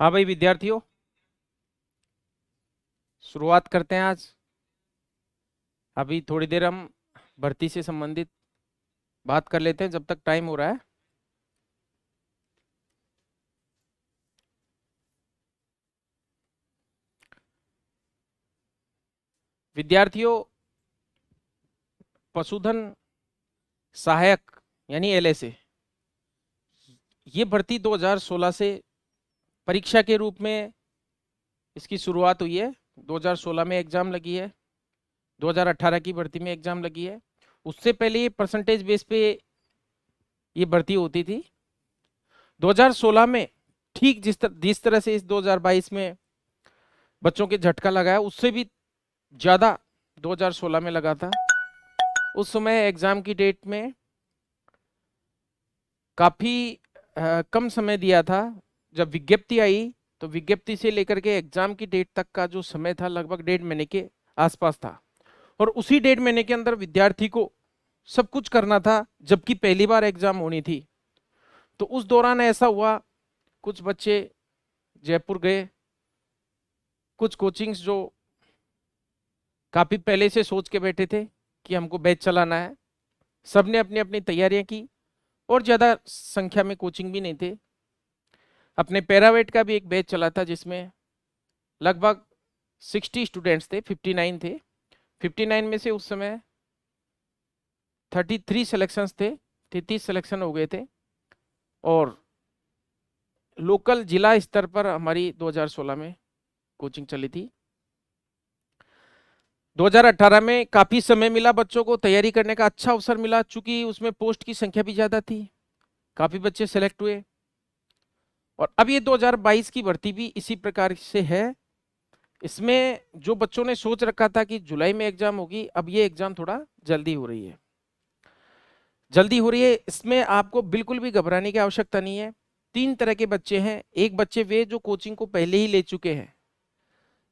हाँ भाई विद्यार्थियों, शुरुआत करते हैं आज। अभी थोड़ी देर हम भर्ती से संबंधित बात कर लेते हैं जब तक टाइम हो रहा है। विद्यार्थियों, पशुधन सहायक यानी एलएसए, ये भर्ती 2016 से परीक्षा के रूप में इसकी शुरुआत हुई है। 2016 में एग्जाम लगी है, 2018 की भर्ती में एग्जाम लगी है। उससे पहले ये परसेंटेज बेस पे ये भर्ती होती थी। 2016 में ठीक जिस तरह से इस 2022 में बच्चों के झटका लगाया, उससे भी ज्यादा 2016 में लगा था। उस समय एग्जाम की डेट में काफी कम समय दिया था। जब विज्ञप्ति आई तो विज्ञप्ति से लेकर के एग्जाम की डेट तक का जो समय था लगभग 1.5 महीने के आसपास था। और उसी 1.5 महीने के अंदर विद्यार्थी को सब कुछ करना था, जबकि पहली बार एग्जाम होनी थी। तो उस दौरान ऐसा हुआ, कुछ बच्चे जयपुर गए, कुछ कोचिंग्स जो काफी पहले से सोच के बैठे थे कि हमको बैच चलाना है, सबने अपनी अपनी तैयारियां की। और ज्यादा संख्या में कोचिंग भी नहीं थे। अपने पैरावेट का भी एक बैच चला था जिसमें लगभग 60 स्टूडेंट्स थे, 59 थे। 59 में से उस समय 33 सिलेक्शंस थे, 33 सिलेक्शन हो गए थे। और लोकल जिला स्तर पर हमारी 2016 में कोचिंग चली थी। 2018 में काफी समय मिला बच्चों को तैयारी करने का, अच्छा अवसर मिला, चूंकि उसमें पोस्ट की संख्या भी ज्यादा थी, काफी बच्चे सेलेक्ट हुए। और अब ये 2022 की भर्ती भी इसी प्रकार से है। इसमें जो बच्चों ने सोच रखा था कि जुलाई में एग्जाम होगी, अब ये एग्जाम थोड़ा जल्दी हो रही है। जल्दी हो रही है, इसमें आपको बिल्कुल भी घबराने की आवश्यकता नहीं है। 3 तरह के बच्चे हैं। एक बच्चे वे जो कोचिंग को पहले ही ले चुके हैं,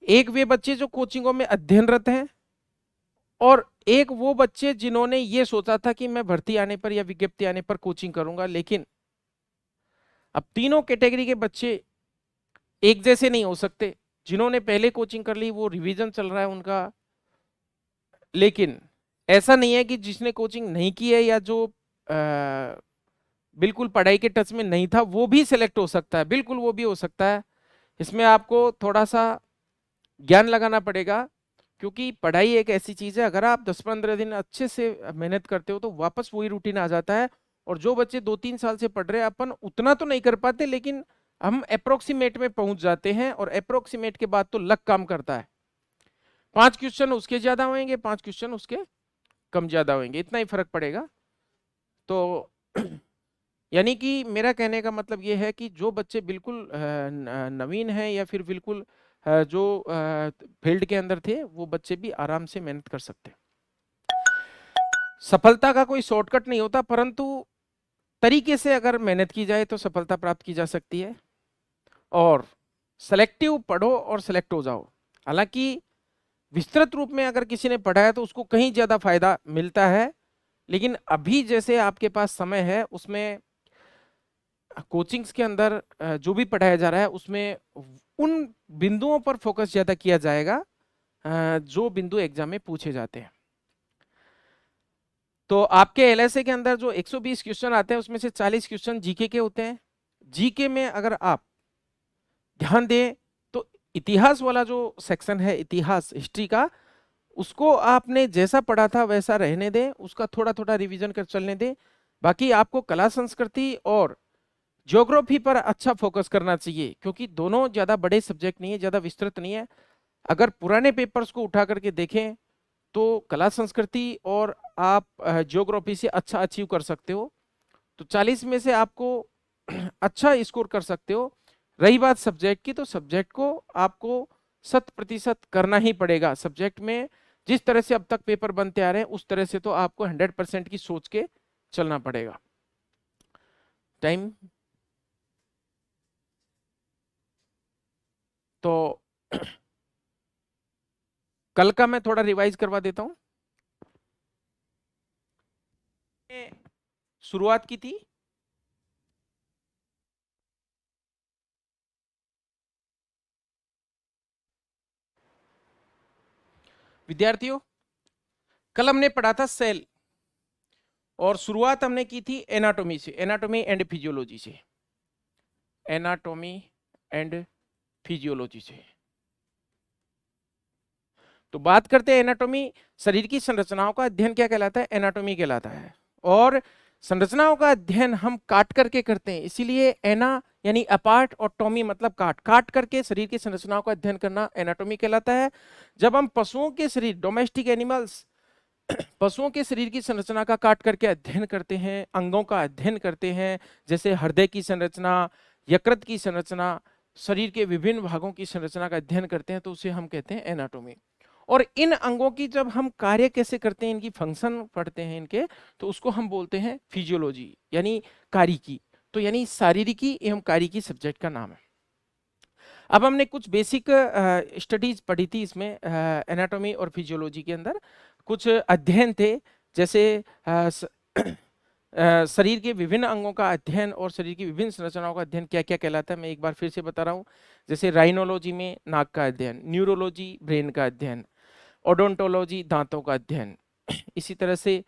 एक वे बच्चे जो कोचिंगों में अध्ययनरत हैं, और एक वो बच्चे जिन्होंने ये सोचा था कि मैं भर्ती आने पर या विज्ञप्ति आने पर कोचिंग करूंगा। लेकिन अब तीनों कैटेगरी के बच्चे एक जैसे नहीं हो सकते। जिन्होंने पहले कोचिंग कर ली वो रिवीजन चल रहा है उनका। लेकिन ऐसा नहीं है कि जिसने कोचिंग नहीं की है या जो बिल्कुल पढ़ाई के टच में नहीं था वो भी सिलेक्ट हो सकता है, बिल्कुल वो भी हो सकता है। इसमें आपको थोड़ा सा ज्ञान लगाना पड़ेगा, क्योंकि पढ़ाई एक ऐसी चीज है, अगर आप 10-15 दिन अच्छे से मेहनत करते हो तो वापस वही रूटीन आ जाता है। और जो बच्चे 2-3 साल से पढ़ रहे हैं, अपन उतना तो नहीं कर पाते, लेकिन हम अप्रोक्सीमेट में पहुंच जाते हैं। और अप्रोक्सीमेट के बाद तो लक काम करता है। 5 क्वेश्चन उसके ज्यादा होंगे, 5 क्वेश्चन उसके कम ज्यादा होंगे, इतना ही फर्क पड़ेगा। तो यानी कि मेरा कहने का मतलब ये है कि जो बच्चे बिल्कुल नवीन हैं या फिर बिल्कुल जो फील्ड के अंदर थे, वो बच्चे भी आराम से मेहनत कर सकते हैं। सफलता का कोई शॉर्टकट नहीं होता, परंतु तरीके से अगर मेहनत की जाए तो सफलता प्राप्त की जा सकती है। और सेलेक्टिव पढ़ो और सेलेक्ट हो जाओ। हालांकि विस्तृत रूप में अगर किसी ने पढ़ा है तो उसको कहीं ज्यादा फायदा मिलता है। लेकिन अभी जैसे आपके पास समय है, उसमें कोचिंग्स के अंदर जो भी पढ़ाया जा रहा है उसमें उन बिंदुओं पर फोकस ज्यादा किया जाएगा जो बिंदु एग्जाम में पूछे जाते हैं। तो आपके एलएसए के अंदर जो 120 क्वेश्चन आते हैं उसमें से 40 क्वेश्चन जीके के होते हैं। जीके में अगर आप ध्यान दें तो इतिहास वाला जो सेक्शन है, इतिहास हिस्ट्री का, उसको आपने जैसा पढ़ा था वैसा रहने दें, उसका थोड़ा थोड़ा रिवीजन कर चलने दें। बाकी आपको कला संस्कृति और ज्योग्राफी पर अच्छा फोकस करना चाहिए, क्योंकि दोनों ज्यादा बड़े सब्जेक्ट नहीं है, ज्यादा विस्तृत नहीं है। अगर पुराने पेपर्स को उठा करके देखें तो कला संस्कृति और आप ज्योग्राफी से अच्छा अचीव कर सकते हो। तो 40 में से आपको अच्छा स्कोर कर सकते हो। रही बात सब्जेक्ट की, तो सब्जेक्ट को आपको 100% करना ही पड़ेगा। सब्जेक्ट में जिस तरह से अब तक पेपर बनते आ रहे हैं उस तरह से तो आपको 100% की सोच के चलना पड़ेगा। टाइम तो कल का मैं थोड़ा रिवाइज करवा देता हूं। शुरुआत की थी विद्यार्थियों, कल हमने पढ़ा था सेल और शुरुआत हमने की थी एनाटॉमी से, एनाटॉमी एंड फिजियोलॉजी से, एनाटॉमी एंड फिजियोलॉजी से। तो बात करते हैं एनाटॉमी, शरीर की संरचनाओं का अध्ययन क्या कहलाता है? एनाटॉमी कहलाता है। और संरचनाओं का अध्ययन हम काट करके करते हैं, इसीलिए एना यानी अपार्ट और टॉमी मतलब काट, काट करके शरीर की संरचनाओं का अध्ययन करना एनाटॉमी कहलाता है। जब हम पशुओं के शरीर, डोमेस्टिक एनिमल्स, पशुओं के शरीर की संरचना का काट करके अध्ययन करते हैं, अंगों का अध्ययन करते हैं, जैसे हृदय की संरचना, यकृत की संरचना, शरीर के विभिन्न भागों की संरचना का अध्ययन करते हैं, तो उसे हम कहते हैं एनाटॉमी। और इन अंगों की जब हम कार्य कैसे करते हैं, इनकी फंक्शन पढ़ते हैं इनके, तो उसको हम बोलते हैं फिजियोलॉजी यानी कारिकी। तो यानी शारीरिकी एवं कारिकी सब्जेक्ट का नाम है। अब हमने कुछ बेसिक स्टडीज पढ़ी थी इसमें, एनाटॉमी और फिजियोलॉजी के अंदर कुछ अध्ययन थे, जैसे शरीर के विभिन्न अंगों का अध्ययन और शरीर की विभिन्न संरचनाओं का अध्ययन क्या क्या कहलाता है, मैं एक बार फिर से बता रहा हूँ। जैसे राइनोलॉजी में नाक का अध्ययन, न्यूरोलॉजी ब्रेन का अध्ययन, ओडोंटोलॉजी दांतों का अध्ययन, इसी तरह से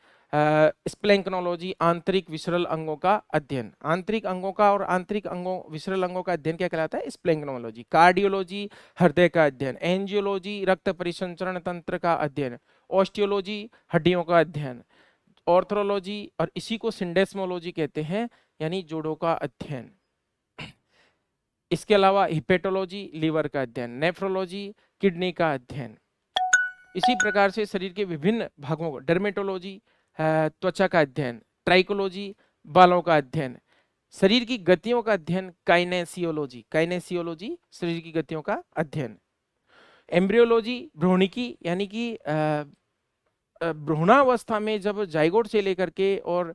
स्प्लैंक्नोलॉजी आंतरिक विसरल अंगों का अध्ययन, आंतरिक अंगों का और आंतरिक अंगों विसरल अंगों का अध्ययन क्या कहलाता है? स्प्लैंक्नोलॉजी। कार्डियोलॉजी हृदय का अध्ययन, एंजियोलॉजी रक्त परिसंचरण तंत्र का अध्ययन, ऑस्टियोलॉजी हड्डियों का अध्ययन, ऑर्थोलॉजी और इसी को सिंडेस्मोलॉजी कहते हैं यानी जोड़ों का अध्ययन। इसके अलावा हिपेटोलॉजी लीवर का अध्ययन, नेफ्रोलॉजी किडनी का अध्ययन। इसी प्रकार से शरीर के विभिन्न भागों को, डर्मेटोलॉजी त्वचा का अध्ययन, ट्राइकोलॉजी बालों का अध्ययन, शरीर की गतियों का अध्ययन, काइनेसियोलॉजी, काइनेसियोलॉजी शरीर की गतियों का अध्ययन, एम्ब्रियोलॉजी भ्रूणिकी यानी कि भ्रूणावस्था में जब जाइगोट से लेकर के और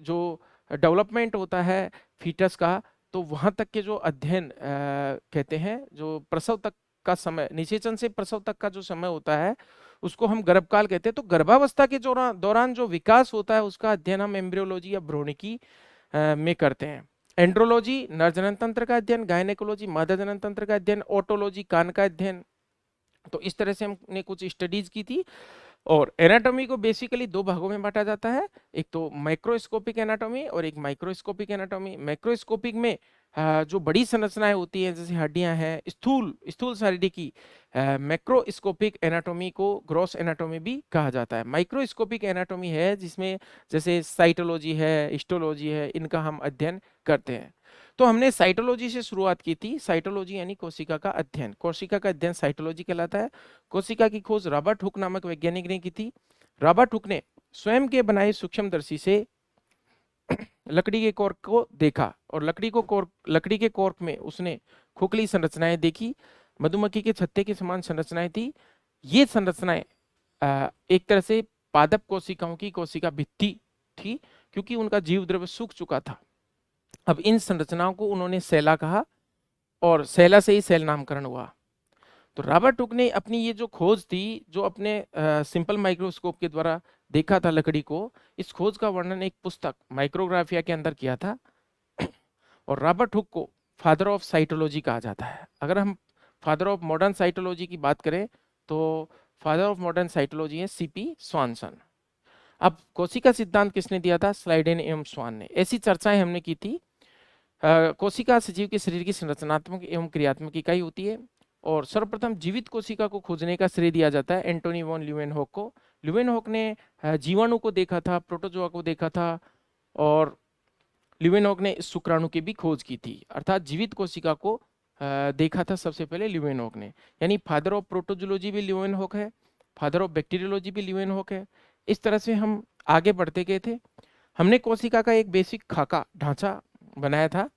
जो डेवलपमेंट होता है फीटस का, तो वहां तक के जो अध्ययन कहते हैं, जो प्रसव तक का समय, निषेचन से प्रसव तक का जो समय होता है उसको हम गर्भकाल कहते हैं। तो गर्भावस्था के दौरान जो विकास होता है उसका अध्ययन हम एम्ब्रियोलॉजी या भ्रूणिकी में करते हैं। एंड्रोलॉजी नर जनन तंत्र का अध्ययन, गायनेकोलॉजी मादा जनन तंत्र का अध्ययन, ओटोलॉजी कान का अध्ययन। तो इस तरह से हमने कुछ स्टडीज की थी। और एनाटॉमी को बेसिकली दो भागों में बांटा जाता है, एक तो माइक्रोस्कोपिक एनाटॉमी और एक माइक्रोस्कोपिक एनाटॉमी। माइक्रोस्कोपिक में जो बड़ी संरचनाएं होती हैं जैसे हड्डियां हैं, स्थूल स्थूल शारीरिकी, मैक्रोस्कोपिक एनाटॉमी को ग्रॉस एनाटॉमी भी कहा जाता है। माइक्रोस्कोपिक एनाटॉमी है जिसमें जैसे साइटोलॉजी है, हिस्टोलॉजी है, इनका हम अध्ययन करते हैं। तो हमने साइटोलॉजी से शुरुआत की थी। साइटोलॉजी यानी कोशिका का अध्ययन, कोशिका का अध्ययन साइटोलॉजी कहलाता है। कोशिका की खोज रॉबर्ट हुक नामक वैज्ञानिक ने की थी। रॉबर्ट हुक ने स्वयं के बनाए सूक्ष्मदर्शी से लकड़ी के कॉर्क को देखा और लकड़ी के कॉर्क में उसने खोखली संरचनाएं देखी, मधुमक्खी के छत्ते की समान संरचनाएं थी। ये संरचनाएं एक तरह से पादप कोशिकाओं की कोशिका भित्ति थी, क्योंकि उनका जीव द्रव्य सूख चुका था। अब इन संरचनाओं को उन्होंने सेला कहा और सेला से ही सेल नामकरण हुआ। तो रॉबर्ट हुक ने अपनी ये जो खोज थी, जो अपने सिंपल माइक्रोस्कोप के द्वारा देखा था लकड़ी को, इस खोज का वर्णन एक पुस्तक माइक्रोग्राफिया के अंदर किया था। और रॉबर्ट हुक को फादर ऑफ साइटोलॉजी कहा जाता है। अगर हम फादर ऑफ मॉडर्न साइटोलॉजी की बात करें तो फादर ऑफ मॉडर्न साइटोलॉजी है सीपी स्वानसन। अब कोशिका सिद्धांत किसने दिया था? स्लाइडेन एवं स्वान ने। ऐसी चर्चाएं हमने की थी। कोशिका सजीव के शरीर की संरचनात्मक एवं क्रियात्मक इकाई होती है और सर्वप्रथम जीवित कोशिका को खोजने का श्रेय दिया जाता है एंटोनी वॉन ल्यूवेनहॉक को। ल्यूवेनहॉक ने जीवाणु को देखा था, प्रोटोजोआ को देखा था और ल्यूवेनहॉक ने शुक्राणु की भी खोज की थी। अर्थात जीवित कोशिका को देखा था सबसे पहले ल्यूवेनहॉक ने। यानी फादर ऑफ प्रोटोजोलॉजी भी ल्यूवेनहॉक है, फादर ऑफ बैक्टीरियोलॉजी भी ल्यूवेनहॉक है। इस तरह से हम आगे बढ़ते गए थे। हमने कोशिका का एक बेसिक खाका ढांचा बनाया था।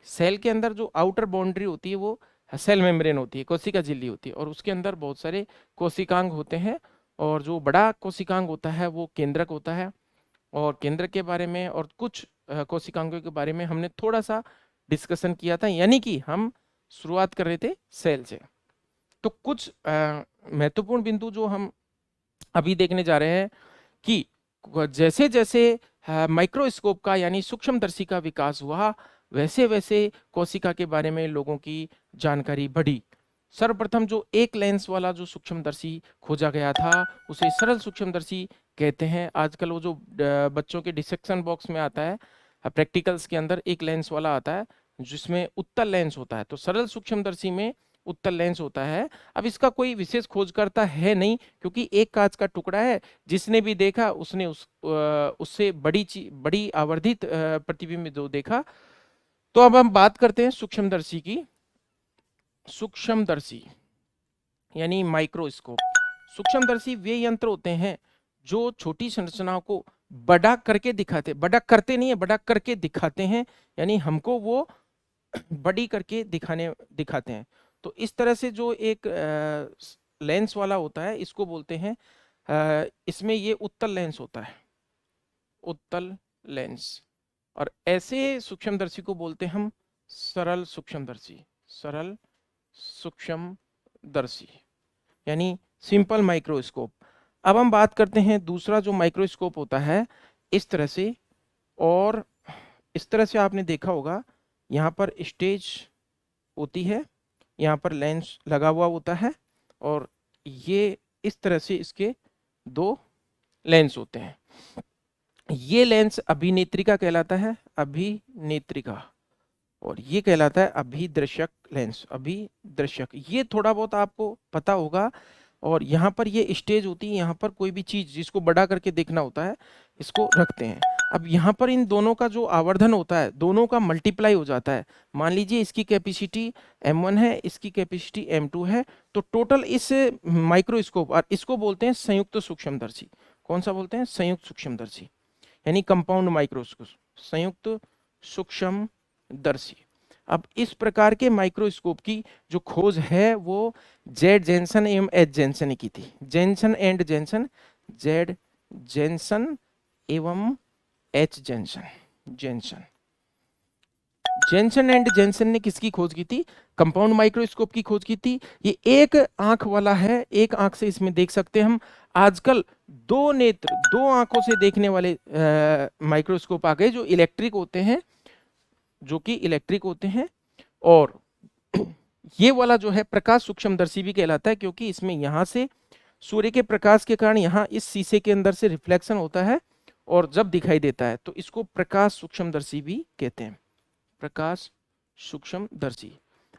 सेल के अंदर जो आउटर बाउंड्री होती है वो सेल मेम्ब्रेन होती है, कोशिका झिल्ली होती है, और उसके अंदर बहुत सारे कोशिकांग होते हैं। और जो बड़ा कोशिकांग होता है वो केंद्रक होता है। और केंद्रक के बारे में और कुछ कोशिकांगों के बारे में हमने थोड़ा सा डिस्कशन किया था, यानी कि हम शुरुआत कर रहे थे सेल से। तो कुछ महत्वपूर्ण बिंदु जो हम अभी देखने जा रहे हैं कि जैसे जैसे माइक्रोस्कोप का यानी सूक्ष्मदर्शी का विकास हुआ, वैसे वैसे कोशिका के बारे में लोगों की जानकारी बढ़ी। सर्वप्रथम जो एक लेंस वाला जो सूक्ष्मदर्शी खोजा गया था उसे सरल सूक्ष्मदर्शी कहते हैं। आजकल वो जो बच्चों के डिसेक्शन बॉक्स में आता है, प्रैक्टिकल्स के अंदर एक लेंस वाला आता है जिसमें उत्तल लेंस होता है, तो सरल सूक्ष्मदर्शी में उत्तल लेंस होता है। अब इसका कोई विशेष खोजकर्ता है नहीं, क्योंकि एक कांच का टुकड़ा है, जिसने भी देखा उसने उससे बड़ी आवर्धित प्रतिबिंब जो देखा। तो अब हम बात करते हैं सूक्ष्मदर्शी की। सूक्ष्मदर्शी यानी माइक्रोस्कोप। सूक्ष्मदर्शी वे यंत्र होते हैं जो छोटी संरचनाओं को बड़ा करके दिखाते, बड़ा करते नहीं है, बड़ा करके दिखाते हैं, यानी हमको वो बड़ी करके दिखाते हैं। तो इस तरह से जो एक लेंस वाला होता है इसको बोलते हैं, इसमें ये उत्तल लेंस होता है, उत्तल लेंस। और ऐसे सूक्ष्मदर्शी को बोलते हैं हम सरल सूक्ष्मदर्शी, सरल सूक्ष्मदर्शी यानी सिंपल माइक्रोस्कोप। अब हम बात करते हैं दूसरा जो माइक्रोस्कोप होता है इस तरह से, और इस तरह से आपने देखा होगा, यहाँ पर स्टेज होती है, यहाँ पर लेंस लगा हुआ होता है, और ये इस तरह से इसके दो लेंस होते हैं। ये लेंस अभिनेत्रिका कहलाता है, अभिनेत्रिका, और ये कहलाता है अभिदर्शक लेंस, अभिदर्शक। ये थोड़ा बहुत आपको पता होगा। और यहाँ पर ये स्टेज होती है, यहाँ पर कोई भी चीज जिसको बड़ा करके देखना होता है इसको रखते हैं। अब यहाँ पर इन दोनों का जो आवर्धन होता है दोनों का मल्टीप्लाई हो जाता है। मान लीजिए इसकी कैपेसिटी m1 है, इसकी कैपेसिटी m2 है, तो टोटल इस माइक्रोस्कोप, और इसको बोलते हैं संयुक्त सूक्ष्मदर्शी। कौन सा बोलते हैं? संयुक्त सूक्ष्मदर्शी यानी कंपाउंड माइक्रोस्कोप, संयुक्त सूक्ष्मदर्शी। अब इस प्रकार के माइक्रोस्कोप की जो खोज है वो जेड जेंसन एवं एच जेंसन ने की थी। Janssen and Janssen, Z Janssen एवं H Janssen, Janssen Janssen and Janssen ने किसकी खोज की थी? कंपाउंड माइक्रोस्कोप की खोज की थी। ये एक आंख वाला है, एक आंख से इसमें देख सकते हैं हम। आजकल दो नेत्र, दो आंखों से देखने वाले माइक्रोस्कोप आ गए जो इलेक्ट्रिक होते हैं, जो कि इलेक्ट्रिक होते हैं। और ये वाला जो है प्रकाश सूक्ष्मदर्शी भी कहलाता है, क्योंकि इसमें यहां से सूर्य के प्रकाश के कारण यहाँ इस शीशे के अंदर से रिफ्लेक्शन होता है और जब दिखाई देता है तो इसको प्रकाश सूक्ष्मदर्शी भी कहते हैं, प्रकाश सूक्ष्मदर्शी।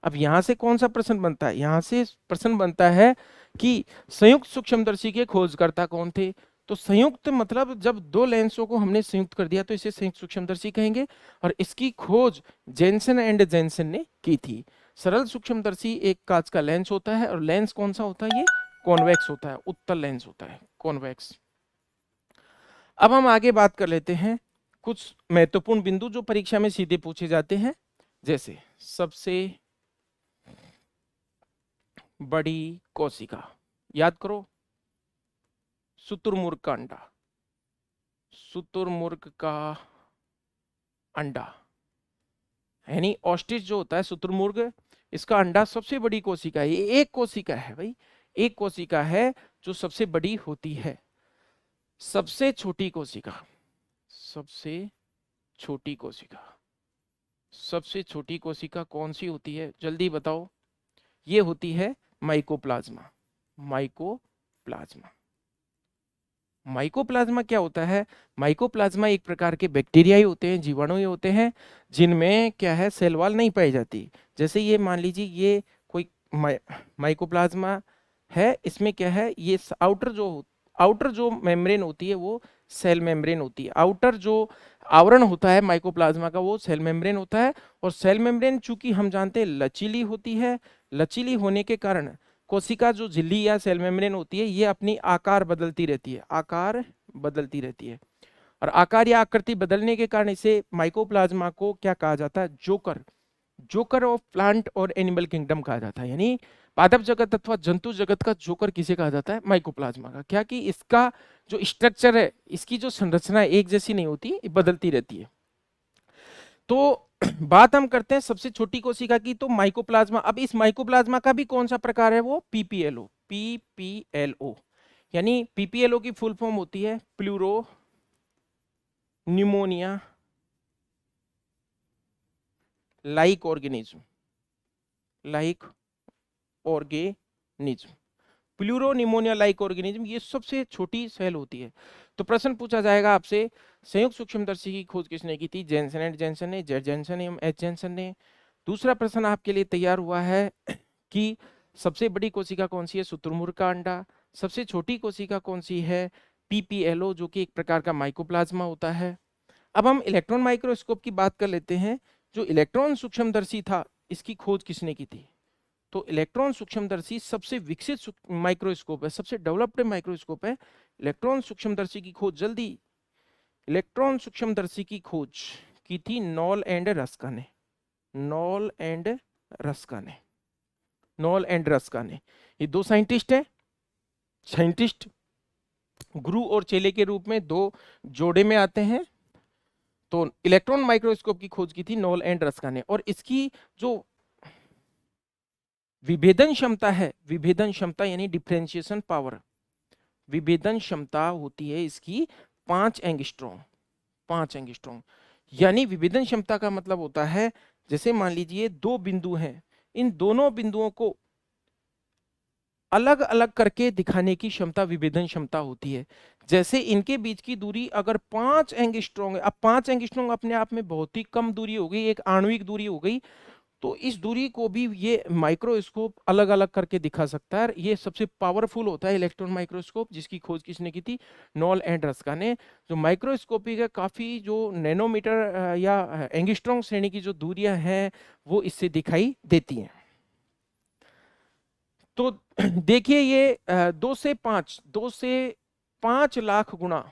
अब यहां से कौन सा प्रश्न बनता है? यहां से प्रश्न बनता है कि संयुक्त सूक्ष्मदर्शी के खोजकर्ता कौन थे। तो संयुक्त मतलब जब दो लेंसों को हमने संयुक्त कर दिया तो इसे संयुक्त सूक्ष्मदर्शी कहेंगे, और इसकी खोज जेंसन एंड जेंसन ने की थी। सरल सूक्ष्मदर्शी एक कांच का लेंस होता है, और लेंस कौन सा होता है? ये कॉन्वेक्स होता है, उत्तल लेंस होता है, कॉन्वेक्स। अब हम आगे बात कर लेते हैं कुछ महत्वपूर्ण बिंदु जो परीक्षा में सीधे पूछे जाते हैं, जैसे सबसे बड़ी कोशिका। याद करो, शुतुरमुर्ग का अंडा, शुतुरमुर्ग का अंडा, यानी ऑस्ट्रिच जो होता है शुतुरमुर्ग, इसका अंडा सबसे बड़ी कोशिका है। ये एक कोशिका है भाई, एक कोशिका है जो सबसे बड़ी होती है। सबसे छोटी कोशिका, सबसे छोटी कोशिका, सबसे छोटी कोशिका कौन सी होती है? जल्दी बताओ। ये होती है माइकोप्लाज्मा, माइकोप्लाज्मा। माइकोप्लाज्मा क्या होता है? माइकोप्लाज्मा एक प्रकार के बैक्टीरिया ही होते हैं, जीवाणु ही होते हैं, जिनमें क्या है, सेल वॉल नहीं पाई जाती। जैसे ये मान लीजिए ये कोई माइकोप्लाज्मा है, इसमें क्या है, ये आउटर जो मेम्ब्रेन होती है वो सेल मेम्ब्रेन होती है। आउटर जो आवरण होता है माइकोप्लाज्मा का वो सेल मेम्ब्रेन होता है। और सेल मेम्ब्रेन चूंकि हम जानते हैं लचीली होती है, लचीली होने के कारण कोशिका जो झिल्ली या सेल मेम्ब्रेन होती है ये अपनी आकार बदलती रहती है, आकार बदलती रहती है। और आकार या आकृति बदलने के कारण इसे माइकोप्लाज्मा को क्या कहा जाता है? जोकर, जोकर ऑफ प्लांट और एनिमल किंगडम कहा जाता है। यानी पादप जगत अथवा जंतु जगत का जोकर किसे कहा जाता है? माइकोप्लाज्मा का। क्या कि इसका जो स्ट्रक्चर है, इसकी जो संरचना है एक जैसी नहीं होती, बदलती रहती है। तो बात हम करते हैं सबसे छोटी कोशिका की, तो माइकोप्लाज्मा। अब इस माइकोप्लाज्मा का भी कौन सा प्रकार है? वो पीपीएलओ, पीपीएलओ। यानी पीपीएलओ की फुल फॉर्म होती है pleuro pneumonia like organism, like organism. Pleuropneumonia like organism ये सबसे छोटी सेल होती है। तो प्रश्न पूछा जाएगा आपसे, संयुक्त सूक्ष्मदर्शी की खोज किसने की थी? जेन्सन एंड जेन्सन ने, जेड जेन्सन एवं एच जेन्सन ने। दूसरा प्रश्न आपके लिए तैयार हुआ है कि सबसे बड़ी कोशिका कौन सी है? शुतुरमुर्ग का अंडा। सबसे छोटी कोशिका कौन सी है? पीपीएलओ, जो कि एक प्रकार का माइकोप्लाज्मा होता है। अब हम इलेक्ट्रॉन माइक्रोस्कोप की बात कर लेते हैं। जो इलेक्ट्रॉन सूक्ष्मदर्शी था, इसकी खोज किसने की थी? तो इलेक्ट्रॉन सूक्ष्मदर्शी सबसे विकसित माइक्रोस्कोप है, सबसे डेवलप्ड माइक्रोस्कोप है। इलेक्ट्रॉन सूक्ष्मदर्शी की खोज जल्दी, इलेक्ट्रॉन सूक्ष्मदर्शी की खोज की थी नॉल एंड रस्का ने। नॉल एंड रस्का ने, नॉल एंड रस्का ने। ये दो साइंटिस्ट हैं, साइंटिस्ट गुरु और चेले के रूप में दो जोड़े में आते हैं। तो इलेक्ट्रॉन माइक्रोस्कोप की खोज की थी नॉल एंड रस्का ने। और इसकी जो विभेदन क्षमता है, विभेदन क्षमता यानी डिफरेंशिएशन पावर, विभेदन क्षमता होती है इसकी 5 एंगस्ट्रॉम। 5 एंगस्ट्रॉम यानी विभेदन क्षमता का मतलब होता है, जैसे मान लीजिए दो बिंदु हैं, इन दोनों बिंदुओं को अलग अलग करके दिखाने की क्षमता विभेदन क्षमता होती है। जैसे इनके बीच की दूरी अगर 5 एंगस्ट्रॉम है, अब 5 एंगस्ट्रॉम अपने आप में बहुत ही कम दूरी हो गई, एक आणविक दूरी हो गई। तो इस दूरी को भी ये माइक्रोस्कोप अलग अलग करके दिखा सकता है। ये सबसे पावरफुल होता है इलेक्ट्रॉन माइक्रोस्कोप, जिसकी खोज किसने की थी? नॉल एंड रस्का ने। जो माइक्रोस्कोपी का काफी जो नैनोमीटर या एंगस्ट्रॉम श्रेणी की जो दूरियां हैं, वो इससे दिखाई देती हैं। तो देखिए ये 2 से 5 लाख गुना,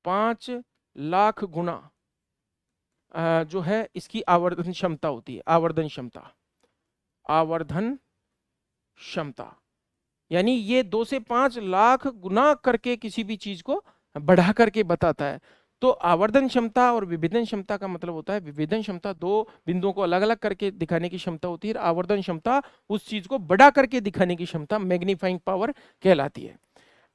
5 लाख गुना जो है इसकी आवर्धन क्षमता होती है। आवर्धन क्षमता, आवर्धन क्षमता यानी ये 2 से 5 लाख गुना करके किसी भी चीज को बढ़ा करके बताता है। तो आवर्धन क्षमता और विभेदन क्षमता का मतलब होता है, विभेदन क्षमता दो बिंदुओं को अलग अलग करके दिखाने की क्षमता होती है, आवर्धन क्षमता उस चीज को बढ़ा करके दिखाने की क्षमता, मैग्नीफाइंग पावर कहलाती है।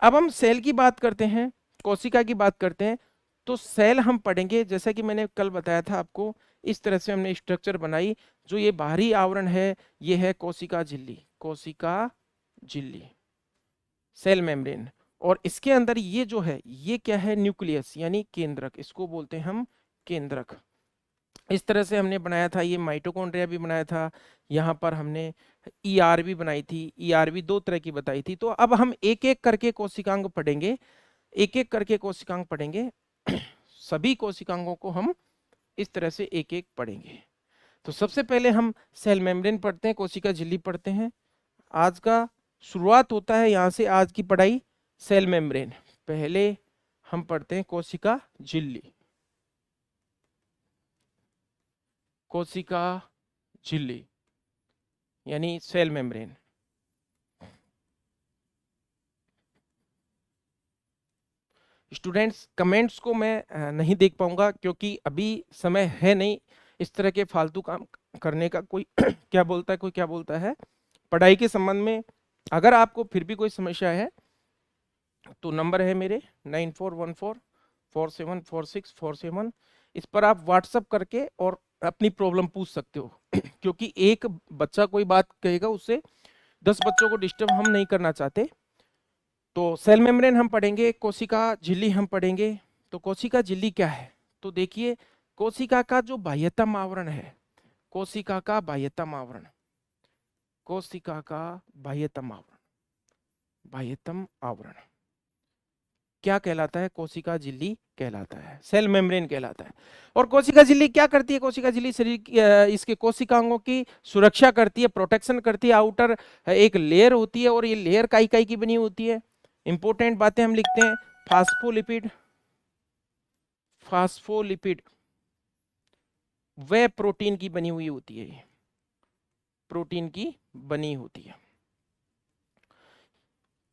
अब हम सेल की बात करते हैं, कोशिका की बात करते हैं। तो सेल हम पढ़ेंगे, जैसा कि मैंने कल बताया था आपको, इस तरह से हमने स्ट्रक्चर बनाई। जो ये बाहरी आवरण है, ये है कोशिका झिल्ली, कोशिका झिल्ली, सेल मेम्ब्रेन। और इसके अंदर ये जो है, ये क्या है? न्यूक्लियस यानी केंद्रक, इसको बोलते हैं हम केंद्रक। इस तरह से हमने बनाया था। ये माइटोकॉन्ड्रिया भी बनाया था, यहाँ पर हमने ईआर भी बनाई थी। ईआर भी दो तरह की बताई थी। तो अब हम एक एक करके कोशिकांग पढ़ेंगे, एक एक करके कोशिकांग पढ़ेंगे। सभी कोशिकांगों को हम इस तरह से एक एक पढ़ेंगे। तो सबसे पहले हम सेल मेम्ब्रेन पढ़ते हैं, कोशिका झिल्ली पढ़ते हैं। आज का शुरुआत होता है यहाँ से, आज की पढ़ाई सेल मेम्ब्रेन। पहले हम पढ़ते हैं कोशिका झिल्ली, कोशिका झिल्ली यानी सेल मेम्ब्रेन। स्टूडेंट्स कमेंट्स को मैं नहीं देख पाऊंगा, क्योंकि अभी समय है नहीं इस तरह के फालतू काम करने का। कोई क्या बोलता है, कोई क्या बोलता है। पढ़ाई के संबंध में अगर आपको फिर भी कोई समस्या है तो नंबर है मेरे 9414474647। इस पर आप व्हाट्सअप करके और अपनी प्रॉब्लम पूछ सकते हो। क्योंकि एक बच्चा कोई बात कहेगा, उससे 10 बच्चों को डिस्टर्ब हम नहीं करना चाहते। तो सेल मेम्ब्रेन हम पढ़ेंगे, कोशिका झिल्ली हम पढ़ेंगे। तो कोशिका झिल्ली क्या है? तो देखिए, कोशिका का जो बाह्यतम आवरण है, कोशिका का बाह्यतम आवरण, कोशिका का बाह्यतम आवरण, बाह्यतम आवरण क्या कहलाता है? कोशिका झिल्ली कहलाता है, सेल मेम्ब्रेन कहलाता है। और कोशिका झिल्ली क्या करती है? कोशिका झिल्ली शरीर की इसके कोशिकांगों की सुरक्षा करती है, प्रोटेक्शन करती है। आउटर एक लेयर होती है, और ये लेयर काई काई की बनी होती है। इंपॉर्टेंट बातें हम लिखते हैं, फास्फोलिपिड, फास्फोलिपिड वे प्रोटीन की बनी हुई होती है, प्रोटीन की बनी होती है।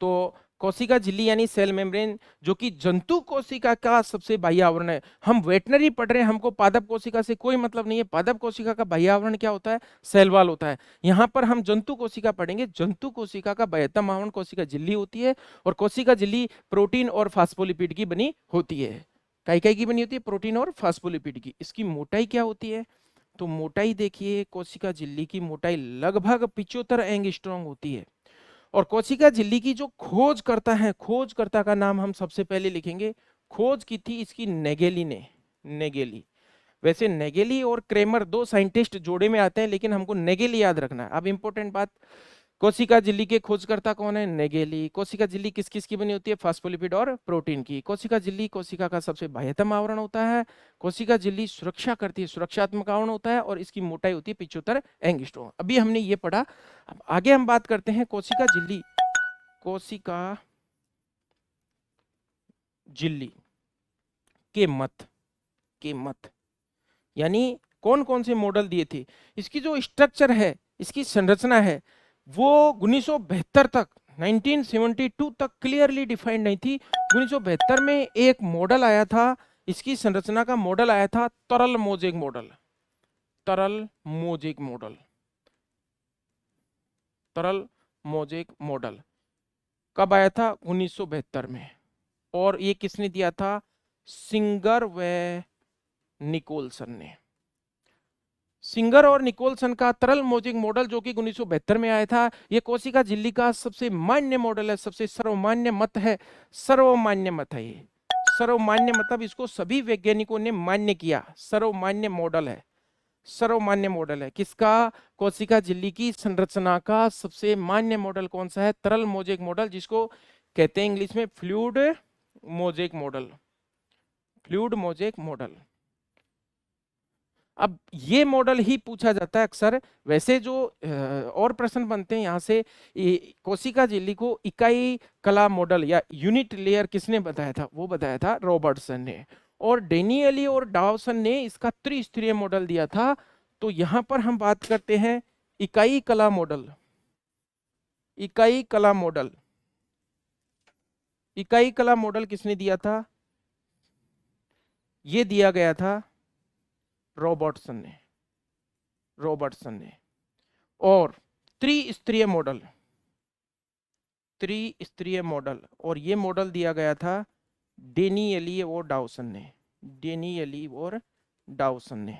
तो कोशिका झिल्ली यानी सेल मेम्ब्रेन, जो कि जंतु कोशिका का सबसे बाह्य आवरण है। हम वेटनरी पढ़ रहे हैं, हमको पादप कोशिका से कोई मतलब नहीं है। पादप कोशिका का बाह्य आवरण क्या होता है? सेल वॉल होता है। यहाँ पर हम जंतु कोशिका पढ़ेंगे। जंतु कोशिका का बाह्यतम आवरण कोशिका झिल्ली होती है, और कोशिका झिल्ली प्रोटीन और फास्फोलिपिड की बनी होती है। काई काई की बनी होती है? प्रोटीन और फास्फोलिपिड की। इसकी मोटाई क्या होती है? तो मोटाई देखिए, कोशिका झिल्ली की मोटाई लगभग 75 एंगस्ट्रॉम होती है। और कोशिका झिल्ली की जो खोज करता है, खोजकर्ता का नाम हम सबसे पहले लिखेंगे। खोज की थी इसकी नेगेली ने, नेगेली। वैसे नेगेली और क्रेमर दो साइंटिस्ट जोड़े में आते हैं, लेकिन हमको नेगेली याद रखना है। अब इंपॉर्टेंट बात, कोशिका झिल्ली के खोजकर्ता कौन है? नेगेली। कोशिका झिल्ली किस किस की बनी होती है? फास्फोलिपिड और प्रोटीन की। कोशिका झिल्ली कोशिका का सबसे बाह्यतम आवरण होता है। कोशिका झिल्ली सुरक्षा करती है, सुरक्षात्मक आवरण होता है, और इसकी मोटाई होती है 75 एंगस्ट्रॉम। अभी हमने ये पढ़ा। अब आगे हम बात करते हैं कोशिका झिल्ली, कोशिका झिल्ली के मत, के मत यानी कौन कौन से मॉडल दिए थे। इसकी जो स्ट्रक्चर है, इसकी संरचना है, वो 1972 तक, 1972 तक क्लियरली डिफाइंड नहीं थी। 1972 में एक मॉडल आया था, इसकी संरचना का मॉडल आया था तरल मोजेक मॉडल। तरल मोजेक मॉडल, तरल मोजेक मॉडल कब आया था? 1972 में। और ये किसने दिया था? सिंगर व निकोलसन ने। सिंगर और निकोलसन का तरल मोजेक मॉडल, जो कि 1972 में आया था, यह कोशिका झिल्ली का सबसे मान्य मॉडल है, सबसे सर्वमान्य मत है। सर्वमान्य मत है ये, सर्वमान्य मतलब इसको सभी वैज्ञानिकों ने मान्य किया। सर्वमान्य मॉडल है, सर्वमान्य मॉडल है किसका? कोशिका झिल्ली की संरचना का सबसे मान्य मॉडल कौन सा है? तरल मोजेक मॉडल, जिसको कहते हैं इंग्लिश में fluid mosaic model. Fluid mosaic model. अब ये मॉडल ही पूछा जाता है अक्सर। वैसे जो और प्रश्न बनते हैं यहाँ से, कोशिका झिल्ली को इकाई कला मॉडल या यूनिट लेयर किसने बताया था? वो बताया था रॉबर्टसन ने। और डेनियली और डावसन ने इसका त्रिस्तरीय मॉडल दिया था। तो यहाँ पर हम बात करते हैं इकाई कला मॉडल। इकाई कला मॉडल, इकाई कला मॉडल किसने दिया था? ये दिया गया था रॉबर्टसन ने, रॉबर्टसन ने। और त्रिस्तरीय मॉडल, त्रिस्तरीय मॉडल, और ये मॉडल दिया गया था डेनियली और डावसन ने, डेनियली और डावसन ने।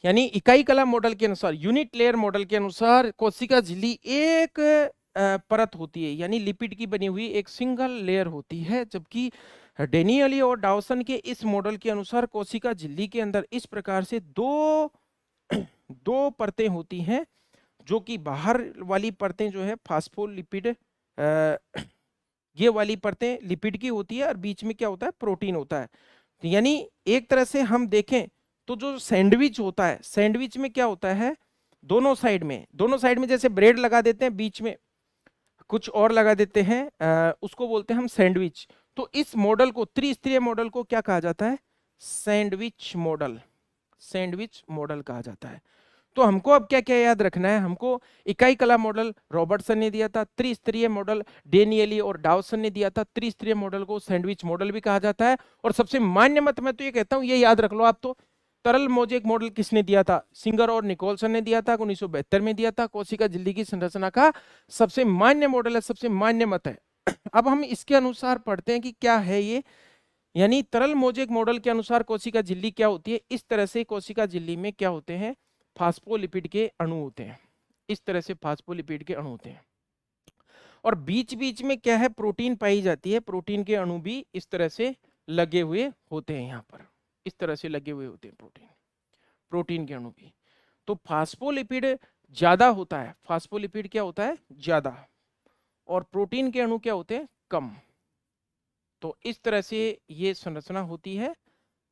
यानी इकाई कला मॉडल के अनुसार, यूनिट लेयर मॉडल के अनुसार, कोशिका झिल्ली एक परत होती है, यानी लिपिड की बनी हुई एक सिंगल लेयर होती है। जबकि डेनियली और डावसन के इस मॉडल के अनुसार कोशिका झिल्ली के अंदर इस प्रकार से दो परतें होती हैं, जो कि बाहर वाली परतें जो है फास्फोलिपिड, ये वाली परतें लिपिड की होती है, और बीच में क्या होता है? प्रोटीन होता है। यानी एक तरह से हम देखें तो जो सैंडविच होता है, सैंडविच में क्या होता है? दोनों साइड में, दोनों साइड में जैसे ब्रेड लगा देते हैं, बीच में कुछ और लगा देते हैं, उसको बोलते हैं हम सैंडविच। तो इस मॉडल को, त्रिस्तरीय मॉडल को क्या कहा जाता है? सैंडविच मॉडल, सैंडविच मॉडल कहा जाता है। तो हमको अब क्या क्या याद रखना है? हमको इकाई कला मॉडल रॉबर्टसन ने दिया था, त्रिस्तरीय मॉडल डेनियली और डावसन ने दिया था, त्रिस्तरीय मॉडल को सैंडविच मॉडल भी कहा जाता है। और सबसे मान्य मत मैं तो ये कहता हूं, ये याद रख लो आप। तो तरल मोजेक मॉडल किसने दिया था? सिंगर और निकोलसन ने दिया था, 1972 में दिया था। कोशिका झिल्ली की संरचना का सबसे मान्य मॉडल है, सबसे मान्य मत है। अब हम इसके अनुसार पढ़ते हैं कि क्या है ये। यानी तरल मोजेक मॉडल के अनुसार कोशिका झिल्ली क्या होती है? इस तरह से कोशिका झिल्ली में क्या होते हैं? फास्फोलिपिड के अणु होते हैं। इस तरह से फास्फोलिपिड के अणु होते हैं। और बीच बीच में क्या है? प्रोटीन पाई जाती है। प्रोटीन के अणु भी इस तरह से लगे हुए होते हैं, यहाँ पर इस तरह से लगे हुए होते हैं प्रोटीन, प्रोटीन के अणु भी। तो फास्फोलिपिड ज्यादा होता है, फास्फोलिपिड क्या होता है? ज्यादा। और प्रोटीन के अणु क्या होते हैं? कम। तो इस तरह से ये संरचना होती है।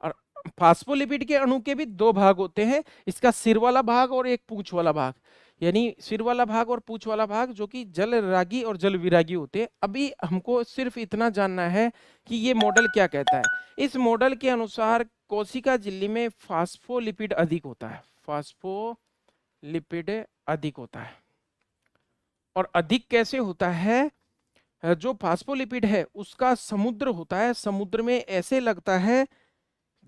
और फास्फोलिपिड के अणु के भी दो भाग होते हैं, इसका सिर वाला भाग और एक पूंछ वाला भाग। यानी सिर वाला भाग और पूंछ वाला भाग जो कि जल रागी और जल विरागी होते हैं। अभी हमको सिर्फ इतना जानना है कि ये मॉडल क्या कहता है। इस मॉडल के अनुसार कोशिका झिल्ली में फास्फोलिपिड अधिक होता है, फास्फोलिपिड अधिक होता है। और अधिक कैसे होता है? जो फास्फोलिपिड है उसका समुद्र होता है, समुद्र में ऐसे लगता है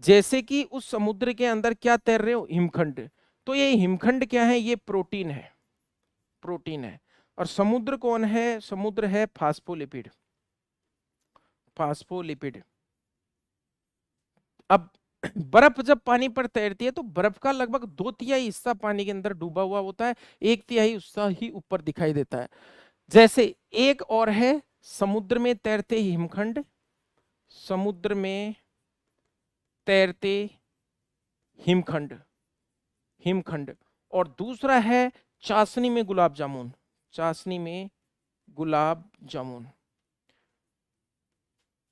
जैसे कि उस समुद्र के अंदर क्या तैर रहे हो? हिमखंड। तो ये हिमखंड क्या है? ये प्रोटीन है, प्रोटीन है। और समुद्र कौन है? समुद्र है फास्फोलिपिड, फास्फोलिपिड। अब बर्फ जब पानी पर तैरती है तो बर्फ का लगभग 2/3 हिस्सा पानी के अंदर डूबा हुआ होता है, 1/3 हिस्सा ही ऊपर दिखाई देता है। जैसे एक और है समुद्र में तैरते हिमखंड, समुद्र में तैरते हिमखंड, हिमखंड। और दूसरा है चाशनी में गुलाब जामुन, चाशनी में गुलाब जामुन।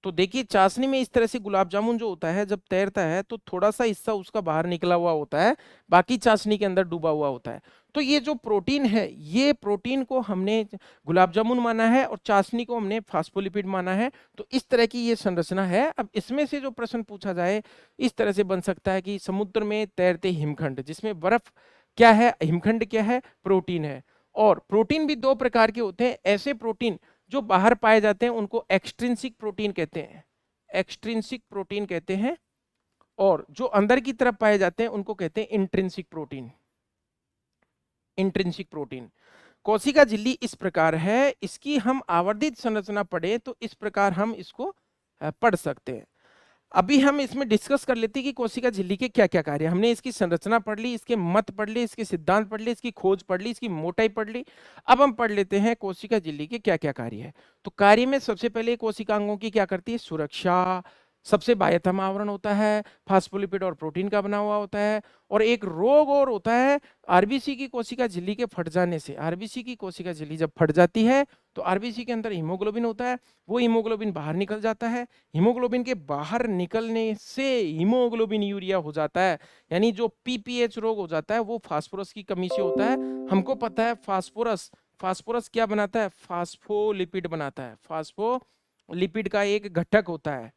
तो देखिए चाशनी में इस तरह से गुलाब जामुन जो होता है जब तैरता है तो थोड़ा सा हिस्सा उसका बाहर निकला हुआ होता है, बाकी चाशनी के अंदर डूबा हुआ होता है। तो ये जो प्रोटीन है, ये प्रोटीन को हमने गुलाब जामुन माना है और चाशनी को हमने फास्फोलिपिड माना है। तो इस तरह की ये संरचना है। अब इसमें से जो प्रश्न पूछा जाए इस तरह से बन सकता है कि समुद्र में तैरते हिमखंड, जिसमें बर्फ क्या है, हिमखंड क्या है, प्रोटीन है। और प्रोटीन भी दो प्रकार के होते हैं। ऐसे प्रोटीन जो बाहर पाए जाते हैं उनको एक्सट्रिंसिक प्रोटीन कहते हैं, एक्सट्रिंसिक प्रोटीन कहते हैं। और जो अंदर की तरफ पाए जाते हैं उनको कहते हैं इंट्रिंसिक प्रोटीन, इंट्रिंसिक प्रोटीन। कोशिका झिल्ली इस प्रकार है, इसकी हम आवर्धित संरचना पढ़े तो इस प्रकार हम इसको पढ़ सकते हैं। अभी हम इसमें डिस्कस कर लेते हैं कि कोशिका झिल्ली के क्या क्या कार्य। हमने इसकी संरचना पढ़ ली, इसके मत पढ़ ली, इसके सिद्धांत पढ़ ली, इसकी खोज पढ़ ली, इसकी मोटाई पढ़ ली। अब हम पढ़ लेते हैं कोशिका झिल्ली के क्या क्या कार्य है। तो कार्य में सबसे पहले कोशिकांगों की क्या करती है, सुरक्षा। सबसे बाह्यतम आवरण होता है, फास्फोलिपिड और प्रोटीन का बना हुआ होता है। और एक रोग और होता है, आरबीसी की कोशिका झिल्ली के फट जाने से, आरबीसी की कोशिका झिल्ली जब फट जाती है तो आरबीसी के अंदर हीमोग्लोबिन होता है, वो हीमोग्लोबिन बाहर निकल जाता है। हीमोग्लोबिन के बाहर निकलने से हीमोग्लोबिन यूरिया हो जाता है, यानी जो पीपीएच रोग हो जाता है वो फास्फोरस की कमी से होता है। हमको पता है फास्फोरस, फास्फोरस क्या बनाता है, फास्फोलिपिड बनाता है, फास्फोलिपिड का एक घटक होता है।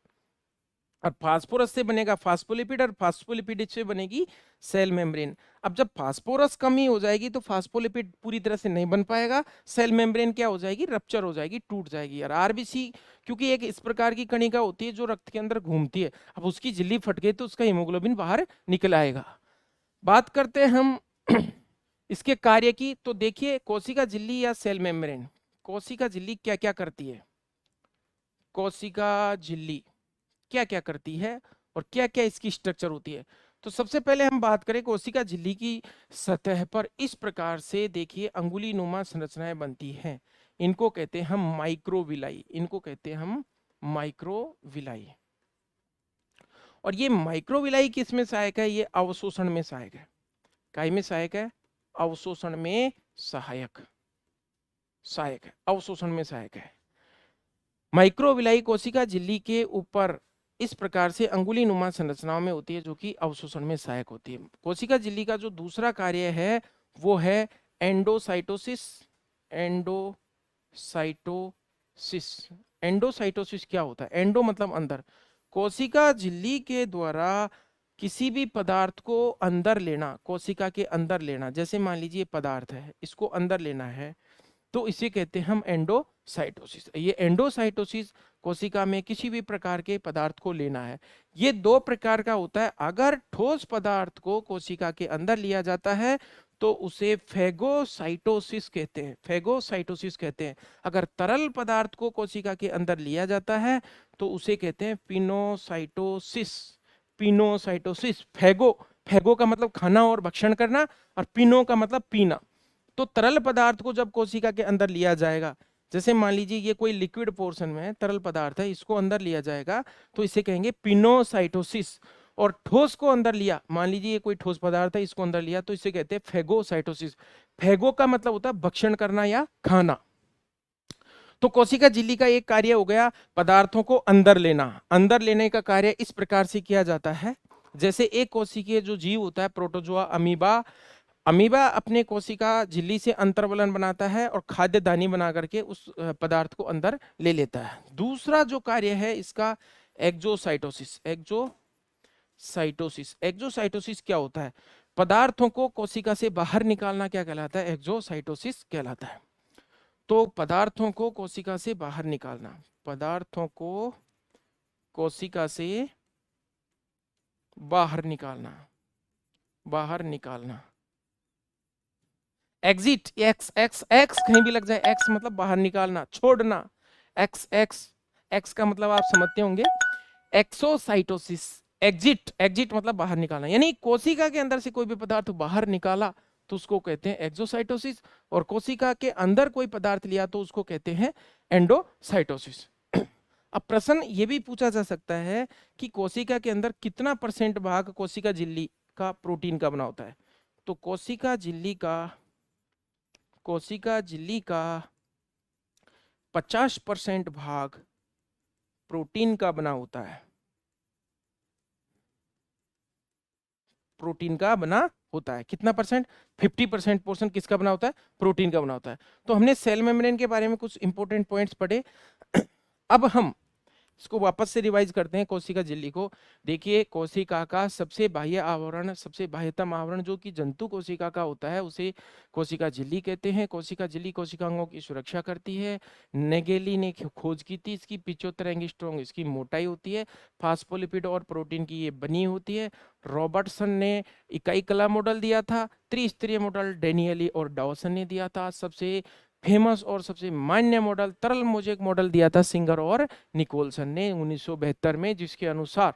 और फास्फोरस से बनेगा फास्फोलिपिड और फास्फोलिपिड से बनेगी सेल मेम्ब्रेन। अब जब फास्फोरस कमी हो जाएगी तो फास्फोलिपिड पूरी तरह से नहीं बन पाएगा, सेल मेम्ब्रेन क्या हो जाएगी, रप्चर हो जाएगी, टूट जाएगी। और आरबीसी क्योंकि एक इस प्रकार की कणिका होती है जो रक्त के अंदर घूमती है, अब उसकी झिल्ली फट गई तो उसका हीमोग्लोबिन बाहर निकल आएगा। बात करते हैं हम इसके कार्य की। तो देखिए कोशिका झिल्ली या सेल मेम्ब्रेन, कोशिका झिल्ली क्या क्या करती है, कोशिका झिल्ली क्या क्या करती है और क्या क्या इसकी स्ट्रक्चर होती है। तो सबसे पहले हम बात करें कोशिका झिल्ली की सतह पर इस प्रकार से देखिए अंगुली नुमा संरचनाएं बनती हैं। इनको कहते हैं हम माइक्रोविलाई, इनको कहते हैं हम माइक्रोविलाई। और ये माइक्रोविलाई किस में सहायक है, ये अवशोषण में सहायक है। काय में सहायक है, अवशोषण में सहायक, सहायक है, अवशोषण में सहायक है। माइक्रोविलाई कोशिका झिल्ली के ऊपर इस प्रकार से अंगुली नुमा संरचनाओं में होती है जो कि अवशोषण में सहायक होती है। कोशिका झिल्ली का जो दूसरा कार्य है वो है एंडोसाइटोसिस, एंडोसाइटोसिस। एंडोसाइटोसिस क्या होता है, एंडो मतलब अंदर, कोशिका झिल्ली के द्वारा किसी भी पदार्थ को अंदर लेना, कोशिका के अंदर लेना। जैसे मान लीजिए पदार्थ है, इसको अंदर लेना है तो इसे कहते हैं हम एंडोसाइटोसिस। ये एंडोसाइटोसिस कोशिका में किसी भी प्रकार के पदार्थ को लेना है। ये दो प्रकार का होता है। अगर ठोस पदार्थ को कोशिका के अंदर लिया जाता है तो उसे फेगोसाइटोसिस कहते हैं, फेगोसाइटोसिस कहते हैं। अगर तरल पदार्थ को कोशिका के अंदर लिया जाता है तो उसे कहते हैं पिनोसाइटोसिस, पिनोसाइटोसिस। फेगो, फेगो का मतलब खाना और भक्षण करना और पिनो का मतलब पीना। तो तरल पदार्थ को जब कोशिका के अंदर लिया जाएगा, जैसे मान लीजिए ये कोई लिक्विड पोर्शन में तरल पदार्थ है, इसको अंदर लिया जाएगा तो इसे कहेंगे पिनोसाइटोसिस। और ठोस को अंदर लिया, मान लीजिए ये कोई ठोस पदार्थ है, इसको अंदर लिया तो इसे कहते हैं फेगोसाइटोसिस। फेगो का मतलब होता है भक्षण करना या खाना। तो कोशिका झिल्ली का एक कार्य हो गया पदार्थों को अंदर लेना। अंदर लेने का कार्य इस प्रकार से किया जाता है, जैसे एक कोशिकीय जो जीव होता है प्रोटोजोआ, अमीबा, अमीबा अपने कोशिका झिल्ली से अंतर्वलन बनाता है और खाद्य दानी बना करके उस पदार्थ को अंदर ले लेता है। दूसरा जो कार्य है इसका एक्सोसाइटोसिस, एक्सोसाइटोसिस। एक्सोसाइटोसिस क्या होता है, पदार्थों को कोशिका से बाहर निकालना क्या कहलाता है, एक्सोसाइटोसिस कहलाता है। तो पदार्थों को कोशिका से बाहर निकालना, पदार्थों को कोशिका से बाहर निकालना, बाहर निकालना। एग्जिट, एक्स एक्स एक्स कहीं भी लग जाए, एक्स मतलब बाहर निकालना, छोड़ना। एक्स एक्स एक्स का मतलब आप समझते होंगे। एक्सोसाइटोसिस, एग्जिट, एग्जिट मतलब बाहर निकालना, यानी कोशिका के अंदर से कोई भी पदार्थ बाहर निकाला तो उसको कहते हैं एक्सोसाइटोसिस, और कोशिका के अंदर कोई पदार्थ लिया तो उसको कहते हैं एंडोसाइटोसिस। अब प्रश्न ये भी पूछा जा सकता है कि कोशिका के अंदर कितना % भाग कोशिका झिल्ली का प्रोटीन का बना होता है। तो कोशिका झिल्ली का 50% भाग प्रोटीन का बना होता है, प्रोटीन का बना होता है। कितना %? 50% पोर्शन किसका बना होता है? प्रोटीन का बना होता है। तो हमने सेल मेम्ब्रेन के बारे में कुछ इंपॉर्टेंट पॉइंट्स पढ़े। अब हम इसको वापस से रिवाइज करते हैं कोशिका झिल्ली को। देखिए, कोशिका का सबसे बाह्य आवरण, सबसे बाह्यतम आवरण जो कि जंतु कोशिका का होता है, उसे कोशिका झिल्ली कहते हैं। कोशिका झिल्ली कोशिकाओं की सुरक्षा करती है। नेगेली ने खोज की थी इसकी, 75 एंगस्ट्रॉम इसकी मोटाई होती है। फास्फोलिपिड और प्रोटीन की ये बनी होती है। रॉबर्टसन ने इकाई कला मॉडल दिया था। त्रिस्तरीय मॉडल डेनियली और डॉसन ने दिया था। सबसे फेमस और सबसे मान्य मॉडल तरल मोजेक मॉडल दिया था सिंगर और निकोलसन ने 1972 में, जिसके अनुसार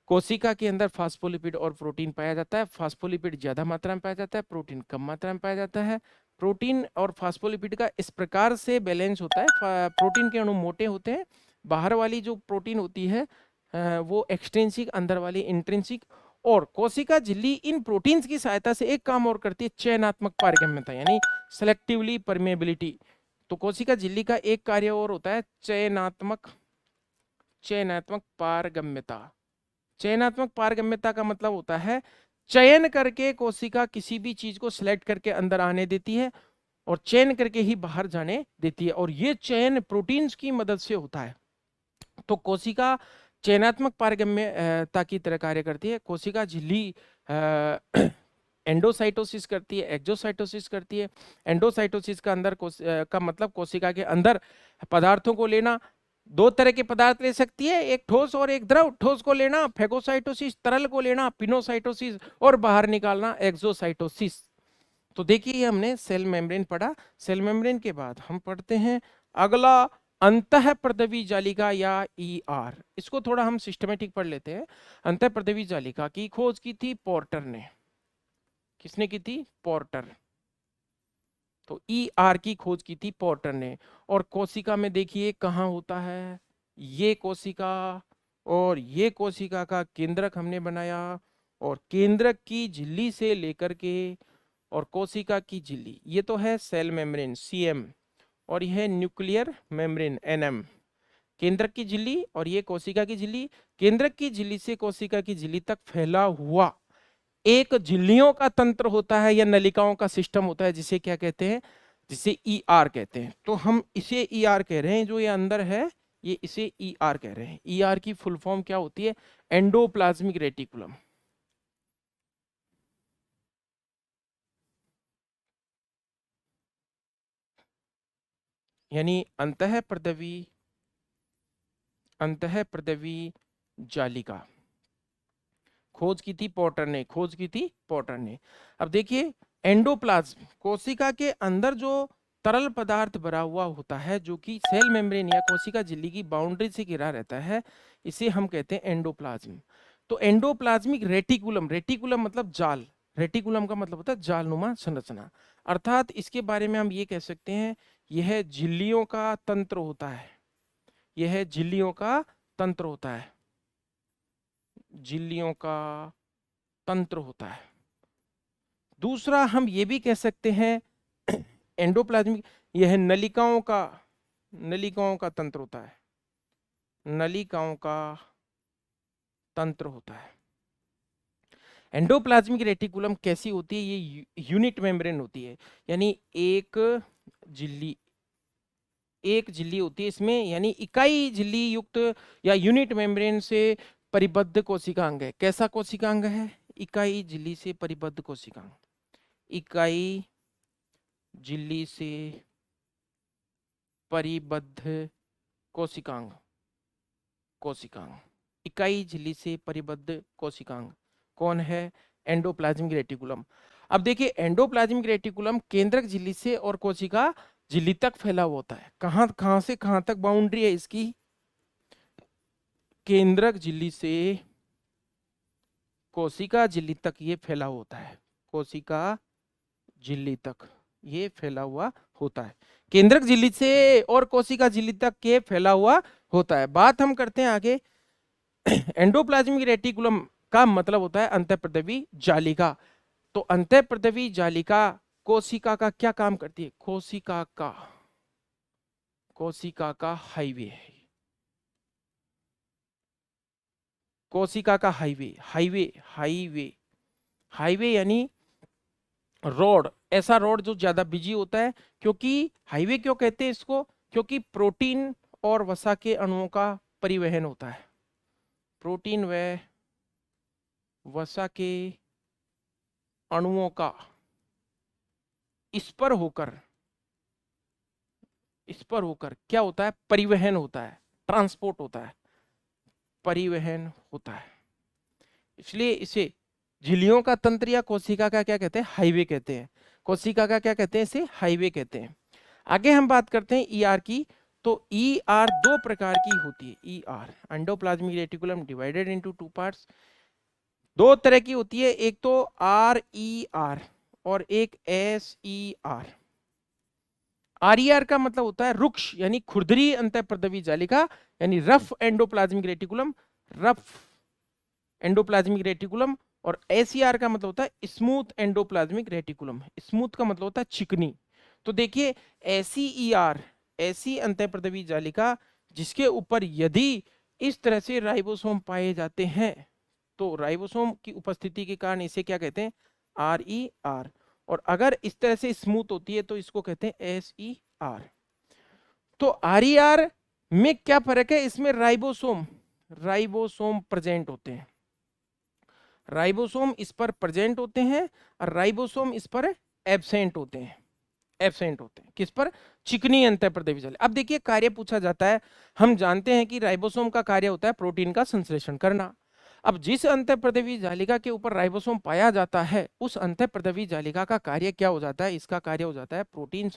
कोशिका के अंदर फास्फोलिपिड और प्रोटीन पाया जाता है। फास्फोलिपिड ज्यादा मात्रा में पाया जाता है, प्रोटीन कम मात्रा में पाया जाता है। प्रोटीन और फास्फोलिपिड का इस प्रकार से बैलेंस होता है, प्रोटीन के अणु मोटे होते हैं, बाहर वाली जो प्रोटीन होती है वो एक्सट्रिंसिक, अंदर वाली इंट्रिंसिक। और कोशिका झिल्ली इन प्रोटीन्स की सहायता से एक काम और करती है, चयनात्मक पारगम्यता, यानी सेलेक्टिवली परमेबिलिटी। तो कोशिका झिल्ली का एक कार्य और होता है चयनात्मक पारगम्यता। चयनात्मक पारगम्यता का मतलब होता है चयन करके कोशिका किसी भी चीज को सिलेक्ट करके अंदर आने देती है और चयन करके ही बाहर जाने देती है, और ये चयन प्रोटीन्स की मदद से होता है। तो कोशिका चयनात्मक पारगम्यता की तरह कार्य करती है। कोशिका झिल्ली एंडोसाइटोसिस करती है, एक्सोसाइटोसिस करती है। एंडोसाइटोसिस का अंदर का मतलब कोशिका के अंदर पदार्थों को लेना। दो तरह के पदार्थ ले सकती है, एक ठोस और एक द्रव। ठोस को लेना फेगोसाइटोसिस, तरल को लेना पिनोसाइटोसिस, और बाहर निकालना एक्सोसाइटोसिस। तो देखिए, हमने सेल मेम्ब्रेन पढ़ा। सेल मेम्ब्रेन के बाद हम पढ़ते हैं अगला अंतःप्रदवी जालिका या ER। इसको थोड़ा हम सिस्टमेटिक पढ़ लेते हैं। अंतःप्रदवी जालिका की खोज की थी पोर्टर ने। किसने की थी? पोर्टर। तो ER की खोज की थी पोर्टर ने। और कोशिका में देखिए कहाँ होता है, ये कोशिका और ये कोशिका का केंद्रक हमने बनाया, और केंद्रक की झिल्ली से लेकर के और कोशिका की झिल्ली, ये तो है सेल मेम्ब्रेन CM, और यह है न्यूक्लियर मेम्ब्रेन NM। केंद्रक की झिल्ली और ये कोशिका की झिल्ली। केंद्रक की झिल्ली से कोशिका की झिल्ली तक फैला हुआ एक झिल्लियों का तंत्र होता है या नलिकाओं का सिस्टम होता है, जिसे क्या कहते हैं? जिसे ER कहते हैं। तो हम इसे ER कह रहे हैं, जो ये अंदर है ये इसे ER कह रहे हैं। ER की फुल फॉर्म क्या होती है? Endoplasmic reticulum. यानी अंतःप्रदवी जालिका। खोज की थी पोर्टर ने, खोज की थी पोर्टर ने। अब देखिए, एंडोप्लाज्म कोशिका के अंदर जो तरल पदार्थ भरा हुआ होता है, जो कि सेल मेम्ब्रेन या कोशिका झिल्ली की बाउंड्री से घिरा रहता है, इसे हम कहते हैं एंडोप्लाज्म। तो एंडोप्लाज्मिक रेटिकुलम, रेटिकुलम मतलब जाल, रेटिकुलम का मतलब होता है जालनुमा संरचना। अर्थात इसके बारे में हम ये कह सकते हैं, यह झिल्लियों का तंत्र होता है, यह झिल्लियों का तंत्र होता है, झिल्लियों का तंत्र होता है। दूसरा हम ये भी कह सकते हैं एंडोप्लाज्मिक, यह नलिकाओं का तंत्र होता है, नलिकाओं का तंत्र होता है। एंडोप्लाज्मिक रेटिकुलम कैसी होती है? ये यूनिट मेम्ब्रेन होती है, यानी एक झिल्ली होती है इसमें, यानी इकाई झिल्ली युक्त या यूनिट मेम्ब्रेन से परिबद्ध कोशिकांग है। कैसा कोशिकांग है? इकाई झिल्ली से परिबद्ध कोशिकांग, इकाई झिल्ली से परिबद्ध कोशिकांग, इकाई झिल्ली से परिबद्ध कोशिकांग कौन है? Endoplasmic reticulum. अब देखिए, एंडोप्लाज्मिक रेटिकुलम केंद्रक झिल्ली से और कोशिका झिल्ली तक फैला हुआ होता है। कहां से कहां तक बाउंड्री है इसकी? केंद्रक झिल्ली से कोशिका झिल्ली तक ये फैला होता है, कोशिका झिल्ली तक ये फैला हुआ होता है, केंद्रक झिल्ली से और कोशिका झिल्ली तक ये फैला हुआ होता है। बात हम करते हैं आगे। एंडोप्लाज्मिक रेटिकुलम का मतलब होता है अंतःप्रदवी जालिका। तो अंतःप्रदवी जालिका कोशिका का क्या काम करती है? कोशिका का हाईवे है, कोशिका का हाईवे, हाईवे यानी रोड, ऐसा रोड जो ज्यादा बिजी होता है। क्योंकि हाईवे क्यों कहते हैं इसको? क्योंकि प्रोटीन और वसा के अणुओं का परिवहन होता है, प्रोटीन व वसा के अणुओं का इस पर होकर क्या होता है? परिवहन होता है, ट्रांसपोर्ट होता है, परिवहन होता है। इसलिए इसे झिल्लियों का तंत्र या कोशिका का क्या कहते हैं? हाईवे कहते हैं। कोशिका का क्या कहते हैं? इसे हाईवे कहते हैं। आगे हम बात करते हैं ईआर की। तो ईआर दो प्रकार की होती है। ER, endoplasmic reticulum divided into two parts, दो तरह की होती है, एक तो आर ई आर और एक S E R. R E R का मतलब होता है रुक्ष यानी खुरदरी अंतःप्रदवी जालिका, यानी rough endoplasmic reticulum, rough endoplasmic reticulum. और एसीआर का मतलब होता है स्मूथ एंडोप्लाज्मिक रेटिकुलम, स्मूथ का मतलब होता है चिकनी। तो देखिए एसीईआर, ऐसी अंतःप्रदवी जालिका जिसके ऊपर यदि इस तरह से राइबोसोम पाए जाते हैं, तो राइबोसोम की उपस्थिति के कारण इसे क्या कहते हैं? R E R. और अगर इस तरह से स्मूथ होती है तो इसको कहते हैं एस ई आर। तो आर ई आर में क्या फर्क है? इसमें राइबोसोम प्रेजेंट होते हैं, राइबोसोम इस पर प्रेजेंट होते हैं और राइबोसोम इस पर एब्सेंट होते हैं, किस पर? चिकनी अंतःप्रदेवी जालिका। अब देखिए कार्य पूछा जाता है, हम जानते हैं कि राइबोसोम का कार्य होता है प्रोटीन का संश्लेषण करना। अब जिस अंतःप्रदेवी जालिका के ऊपर राइबोसोम पाया जाता है, उस अंतःप्रदेवी जालिका का कार्य क्या हो जाता है? इसका कार्य हो जाता है प्रोटीन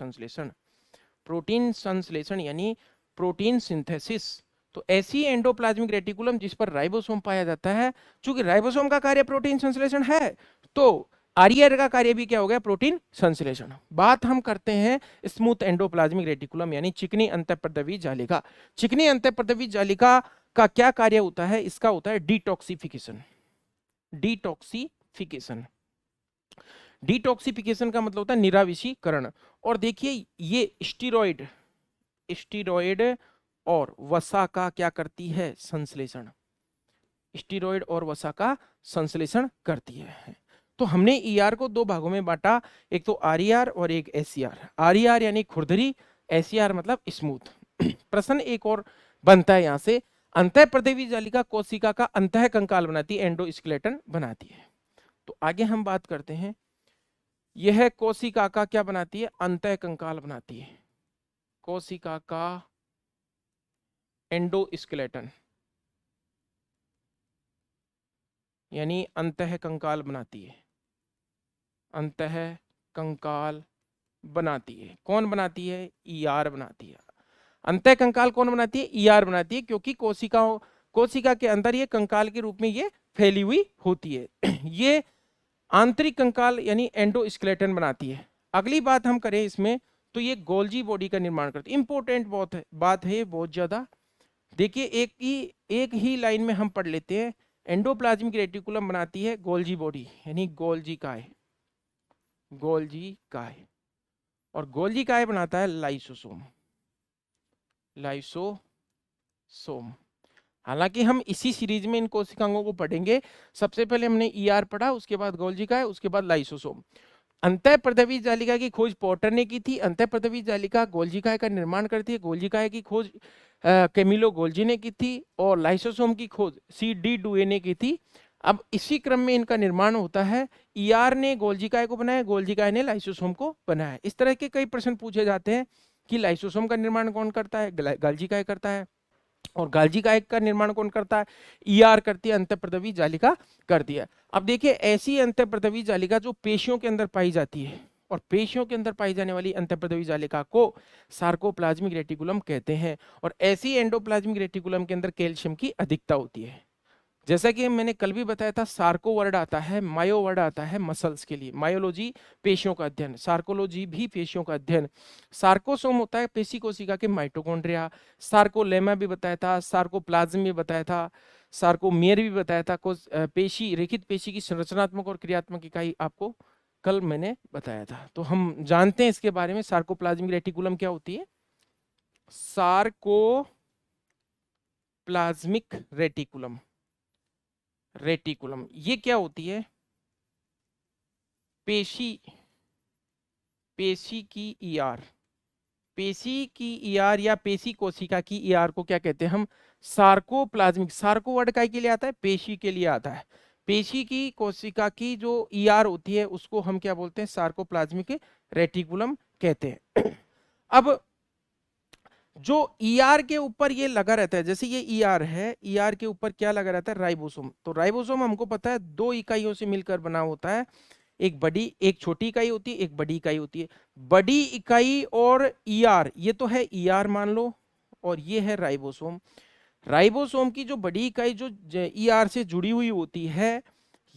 संश्लेषण, यानी प्रोटीन सिंथेसिस। तो ऐसी एंडोप्लाज्मिक रेटिकुलम जिस पर राइबोसोम पाया जाता है, चूंकि राइबोसोम का कार्य प्रोटीन संश्लेषण है, तो आरईआर का कार्य भी क्या हो गया? प्रोटीन संश्लेषण। बात हम करते हैं स्मूथ एंडोप्लाज्मिक रेटिकुलम यानी चिकनी अंतःप्रदवी जालिका। चिकनी अंतःप्रदवी जालिका का क्या कार्य होता है? इसका होता है डिटॉक्सिफिकेशन। डिटॉक्सिफिकेशन का मतलब होता है निराविषीकरण। और देखिए ये स्टीरॉयड और वसा का क्या करती है? संश्लेषण, स्टीरॉयड और वसा का संश्लेषण करती है। तो हमने ईआर को दो भागों में बांटा, एक तो आरईआर और एक एसईआर। आरईआर यानी खुरदरी, एसईआर मतलब स्मूथ। प्रश्न एक और बनता है यहां से, अंतःप्रदेवी जालिका कोशिका का अंतः कंकाल बनाती है, एंडोस्केलेटन बनाती है। तो आगे हम बात करते हैं, यह कोशिका का क्या बनाती है? अंतः कंकाल बनाती है, कोशिका का एंडोस्केलेटन यानी अंतः कंकाल बनाती है, अंतः कंकाल बनाती है। कौन बनाती है? ईआर बनाती है। अंतः कंकाल कौन बनाती है? ईआर बनाती है, क्योंकि कोशिका के अंदर ये कंकाल के रूप में ये फैली हुई होती है। ये आंतरिक कंकाल यानी एंडोस्केलेटन बनाती है। अगली बात हम करें इसमें, तो ये गोल्जी बॉडी का निर्माण करती है। इंपॉर्टेंट बात है बहुत ज्यादा। देखिए एक ही लाइन में हम पढ़ लेते हैं। एंडोप्लाज्मिक रेटिकुलम बनाती है गोल्जी बॉडी यानी गोल्जी काय, और गोल्जी काय बनाता है लाइसोसोम। हालांकि हम इसी सीरीज में इन कोशिकाओं को पढ़ेंगे। सबसे पहले हमने ईआर पढ़ा, उसके बाद गोल्जी काय, उसके बाद लाइसोसोम। अंतःप्रदेवी जालिका की खोज पोर्टर ने की थी। अंतःप्रदेवी जालिका गोल्जी काय का निर्माण करती है। गोल्जी काय की खोज कैमिलो गोल्जी ने की थी और लाइसोसोम की खोज सी डी डुए ने की थी। अब इसी क्रम में इनका निर्माण होता है। ईआर ने गोल्जी काय को बनाया, गोल्जी काय ने लाइसोसोम को बनाया। इस तरह के कई प्रश्न पूछे जाते हैं कि लाइसोसोम का निर्माण कौन करता है? गोल्जी काय करता है। और गोल्जी काय का निर्माण कौन करता है? ईआर करती है, अंतःप्रदेवी जालिका करती है। अब देखिए ऐसी अंतःप्रदेवी जालिका जो पेशियों के अंदर पाई जाती है, और पेशियों के अंदर पाई जाने वाली अंतःप्रदेवी जालिका को सार्कोप्लाज्मिक रेटिकुलम कहते हैं। और ऐसी एंडोप्लाज्मिक रेटिकुलम के अंदर कैल्शियम की अधिकता होती है। जैसा कि मैंने कल भी बताया था, सार्को वर्ड आता है, मायो वर्ड आता है मसल्स के लिए। मायोलॉजी पेशियों का अध्ययन, सार्कोलॉजी भी पेशियों का अध्ययन। सार्कोसोम होता है पेशी कोशिका के माइटोकॉन्ड्रिया। सार्कोलेमा भी बताया था, सार्कोप्लाज्म भी बताया था, सार्कोमियर भी बताया था। पेशी, रेखित पेशी की संरचनात्मक और क्रियात्मक इकाई आपको कल मैंने बताया था। तो हम जानते हैं इसके बारे में, सार्कोप्लाज्मिक रेटिकुलम क्या होती है। सार्कोप्लाज्मिक रेटिकुलम, रेटिकुलम ये क्या होती है। पेशी, पेशी की ईआर, पेशी की ईआर या पेशी कोशिका की ईआर को क्या कहते हैं हम, सार्कोप्लाज्मिक। सार्को वर्ड काय के लिए आता है, पेशी के लिए आता है। पेशी की कोशिका की जो ईआर होती है उसको हम क्या बोलते हैं, सार्कोप्लाज्मिक रेटिकुलम कहते हैं। अब जो ईआर के ऊपर ये लगा रहता है, जैसे ये ईआर है, ईआर के ऊपर क्या लगा रहता है, राइबोसोम। तो राइबोसोम हमको पता है दो इकाइयों से मिलकर बना होता है, एक बड़ी, एक छोटी इकाई होती है, एक बड़ी इकाई होती है। बड़ी इकाई और ईआर, ये तो है ईआर मान लो, और ये है राइबोसोम। राइबोसोम की जो बड़ी इकाई जो ईआर से जुड़ी हुई होती है,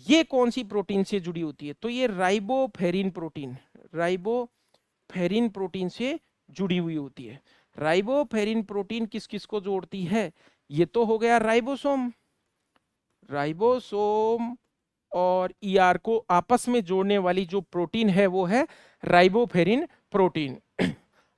ये कौन सी प्रोटीन से जुड़ी होती है, तो ये राइबोफेरिन प्रोटीन, राइबोफेरिन प्रोटीन से जुड़ी हुई होती है। राइबोफेरिन प्रोटीन किस किस को जोड़ती है, ये तो हो गया राइबोसोम। राइबोसोम और ईआर को आपस में जोड़ने वाली जो प्रोटीन है वो है राइबोफेरिन प्रोटीन।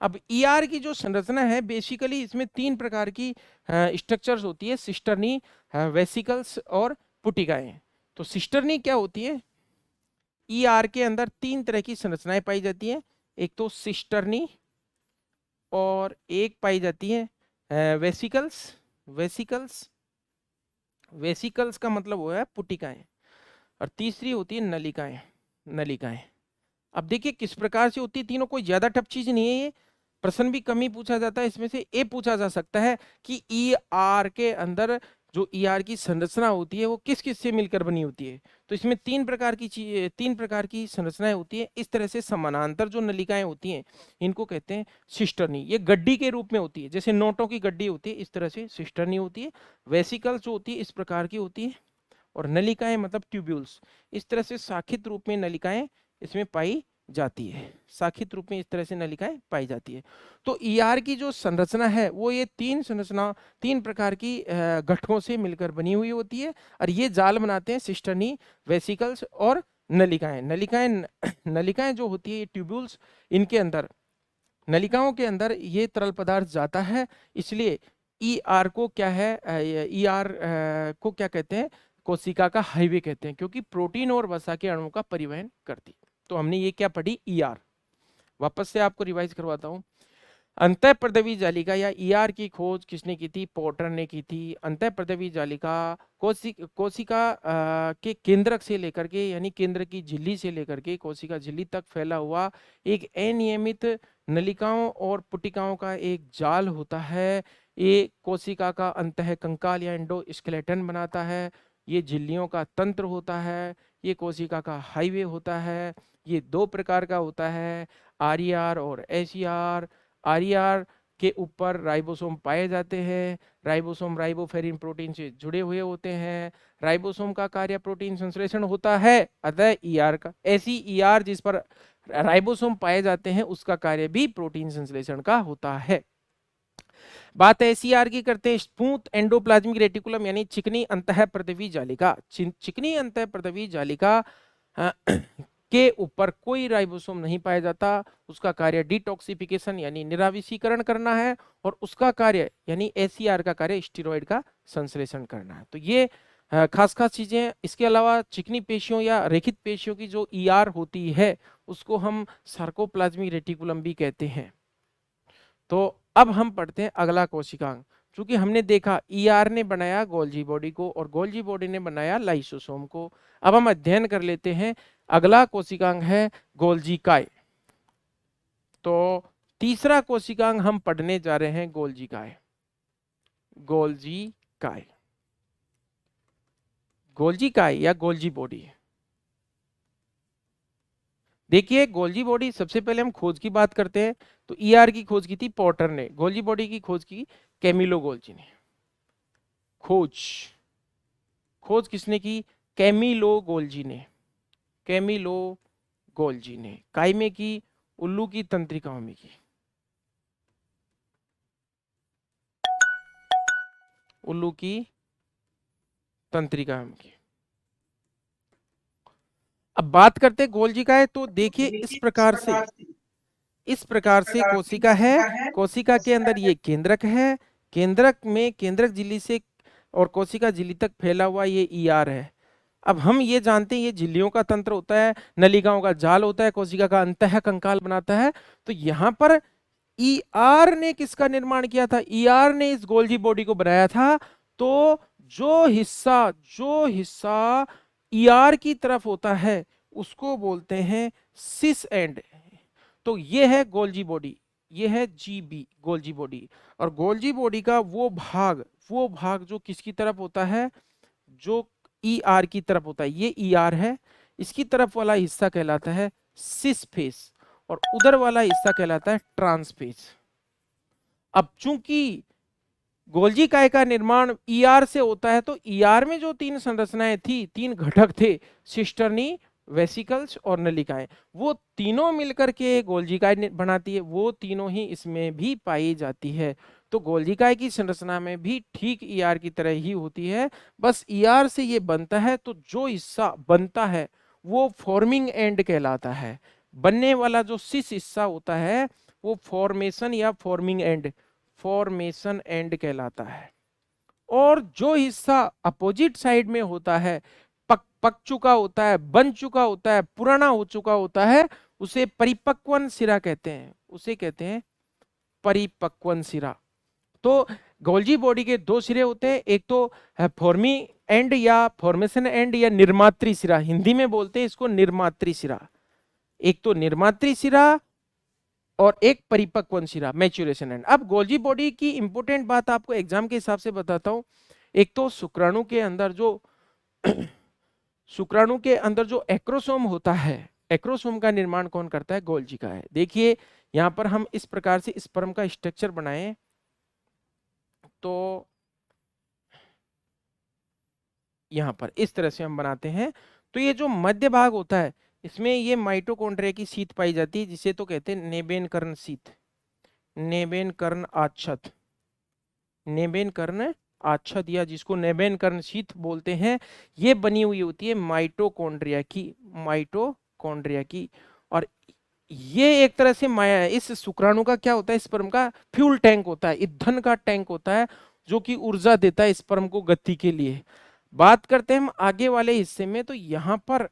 अब ईआर की जो संरचना है, बेसिकली इसमें तीन प्रकार की स्ट्रक्चर्स होती है, सिस्टर्नी, वेसिकल्स और पुटिकाएं। तो सिस्टर्नी क्या होती है, ईआर के अंदर तीन तरह की संरचनाएं पाई जाती हैं। एक तो सिस्टर्नी, और एक पाई जाती है वेसिकल्स। वेसिकल्स, वेसिकल्स का मतलब वो है पुटिकाएं, और तीसरी होती है नलिकाएं, नलिकाएं। अब देखिए किस प्रकार से होती है तीनों, कोई ज्यादा टफ चीज नहीं है ये। प्रश्न भी कम ही पूछा जाता है, इसमें से ये पूछा जा सकता है कि ई आर के अंदर जो ई आर की संरचना होती है वो किस किस से मिलकर बनी होती है। तो इसमें तीन प्रकार की चीज, तीन प्रकार की संरचनाएं होती है। इस तरह से समानांतर जो नलिकाएं होती हैं इनको कहते हैं सिस्टर्नी। ये गड्डी के रूप में होती है, जैसे नोटों की गड्डी होती है, इस तरह से सिस्टर्नी होती है। वेसिकल्स जो होती है इस प्रकार की होती है, और नलिकाएं मतलब ट्यूब्यूल्स, इस तरह से शाखित रूप में नलिकाएं इसमें पाई जाती है। शाखित रूप में इस तरह से नलिकाएं पाई जाती है। तो ईआर की जो संरचना है वो ये तीन संरचना, तीन प्रकार की घटकों से मिलकर बनी हुई होती है, और ये जाल बनाते हैं सिस्टर्नी, वेसिकल्स और नलिकाएं। नलिकाएं, नलिकाएं जो होती है ये ट्यूब्यूल्स, इनके अंदर, नलिकाओं के अंदर ये तरल पदार्थ जाता है, इसलिए ई आर को क्या है, ई आर को क्या कहते हैं, कोशिका का हाईवे कहते हैं, क्योंकि प्रोटीन और वसा के अणुओं का परिवहन करती। तो हमने ये क्या पढ़ी, ई आर। वापस से आपको रिवाइज करवाता हूँ। अंतःप्रदवी जालिका या ईआर की खोज किसने की थी, पोर्टर ने की थी। अंतःप्रदवी जालिका कोशिका के केंद्रक से लेकर के, यानी केंद्र की झिल्ली से लेकर के कोशिका झिल्ली तक फैला हुआ एक अनियमित नलिकाओं और पुटिकाओं का एक जाल होता है। ये कोशिका का अंतः कंकाल या एंडोस्केलेटन बनाता है। ये झिल्लियों का तंत्र होता है। ये कोशिका का हाईवे होता है। ये दो प्रकार का होता है, आरईआर और एसईआर। आरईआर के ऊपर राइबोसोम पाए जाते हैं। राइबोसोम राइबोफेरिन प्रोटीन से जुड़े हुए होते हैं। राइबोसोम का कार्य प्रोटीन संश्लेषण होता है, अतः ईआर का, ऐसी ईआर जिस पर राइबोसोम पाए जाते हैं उसका कार्य भी प्रोटीन संश्लेषण का होता है। बात एसईआर की करते हैं, स्मूथ एंडोप्लाज्मिक रेटिकुलम यानी चिकनी अंतःप्रदवी जालिका। चिकनी अंतःप्रदवी जालिका के ऊपर कोई राइबोसोम नहीं पाया जाता। उसका कार्य डिटॉक्सिफिकेशन यानी निराविषीकरण करना है, और उसका कार्य यानी एसईआर का कार्य स्टेरॉइड का संश्लेषण करना है। तो ये खास खास चीजें। इसके अलावा चिकनी पेशियों या रेखित पेशियों की जो ईआर होती है उसको हम सार्कोप्लाज्मिक रेटिकुलम भी कहते हैं। तो अब हम पढ़ते हैं अगला कोशिकांग। क्योंकि हमने देखा ईआर ने बनाया गोल्जी बॉडी को, और गोल्जी बॉडी ने बनाया लाइसोसोम को। अब हम अध्ययन कर लेते हैं, अगला कोशिकांग है गोल्जी काय। तो तीसरा कोशिकांग हम पढ़ने जा रहे हैं गोल्जी काय। गोल्जी काय, गोल्जी काय या गोल्जी बॉडी। देखिए गोल्जी बॉडी, सबसे पहले हम खोज की बात करते हैं। तो ईआर की खोज की थी पोर्टर ने, गोल्जी बॉडी की खोज की कैमिलो गोल्जी ने। खोज, खोज किसने की? कैमिलो गोल्जी ने। कैमिलो गोल्जी ने काय में की? उल्लू की तंत्रिकाओं में की। उल्लू की तंत्रिका की। अब बात करते हैं गोल्जी का है, तो देखिए इस प्रकार से कोशिका है। कोशिका के अंदर ये केंद्रक है, केंद्रक में केंद्रक झिल्ली से और कोशिका झिल्ली तक फैला हुआ ये ईआर है। अब हम ये जानते हैं ये झिल्लियों का तंत्र होता है, नलिकाओं का जाल होता है, कोशिका का अंतः कंकाल बनाता है। तो यहाँ पर ईआर ने किसका निर्माण किया था? ईआर ने इस गोल्जी बॉडी को बनाया था। तो जो हिस्सा ईआर की तरफ होता है उसको बोलते हैं सिस एंड। तो ये है गोल्जी बॉडी, ये है जीबी गोल्जी बॉडी। और गोल्जी बॉडी का वो भाग जो किसकी तरफ होता है? जो ईआर की तरफ होता है। ये ईआर है, इसकी तरफ वाला हिस्सा कहलाता है सिस फेस और उधर वाला हिस्सा कहलाता है ट्रांसफेस। अब चूंकि गोल्जी काय का निर्माण ईआर से होता है, तो ईआर में जो तीन संरचनाएं थी, तीन घटक थे, सिस्टर्नी, वेसिकल्स और नलिकाएं, वो तीनों मिलकर के गोल्जी काय बनाती है। वो तीनों ही इसमें भी पाई जाती है। तो गोल्जी काय की संरचना में भी ठीक ईआर की तरह ही होती है, बस ईआर से ये बनता है। तो जो हिस्सा बनता है वो फॉर्मिंग एंड कहलाता है। बनने वाला जो सिस हिस्सा होता है वो फॉर्मेशन या फॉर्मेशन एंड कहलाता है। और जो हिस्सा अपोजिट साइड में होता है, पक चुका होता है, बन चुका होता है, पुराना हो चुका होता है, उसे परिपक्वन सिरा कहते हैं। उसे कहते हैं परिपक्वन सिरा। तो गोल्जी बॉडी के दो सिरे होते हैं, एक तो फॉर्मी एंड या फॉर्मेशन एंड या निर्मात्री सिरा, हिंदी में बोलते हैं इसको निर्मात्री सिरा। एक तो निर्मात्री सिरा और एक परिपक्वन शिरा, मैच्योरेशन एंड। अब गोल्जी बॉडी की इंपॉर्टेंट बात आपको एग्जाम के हिसाब से बताता हूं। एक तो शुक्राणु के अंदर जो शुक्राणु के अंदर जो एक्रोसोम होता है, एक्रोसोम का निर्माण कौन करता है? गोल्जी का है। देखिए यहां पर हम इस प्रकार से स्पर्म का स्ट्रक्चर बनाए, तो यहां पर इस तरह से हम बनाते हैं। तो ये जो मध्य भाग होता है इसमें ये माइटोकॉन्ड्रिया की शीत पाई जाती है, जिसे तो कहते हैं नेबेन कर्ण शीत, नेबेन कर्ण आच्छत, नेबेन कर्ण आच्छद या जिसको नेबेन कर्ण शीत बोलते हैं। ये बनी हुई होती है माइटोकॉन्ड्रिया की, माइटोकॉन्ड्रिया की। और ये एक तरह से माया है। इस शुक्राणु का क्या होता है? स्पर्म का फ्यूल टैंक होता है, ईंधन का टैंक होता है, जो कि ऊर्जा देता है स्पर्म को गति के लिए। बात करते हैं हम आगे वाले हिस्से में, तो यहाँ पर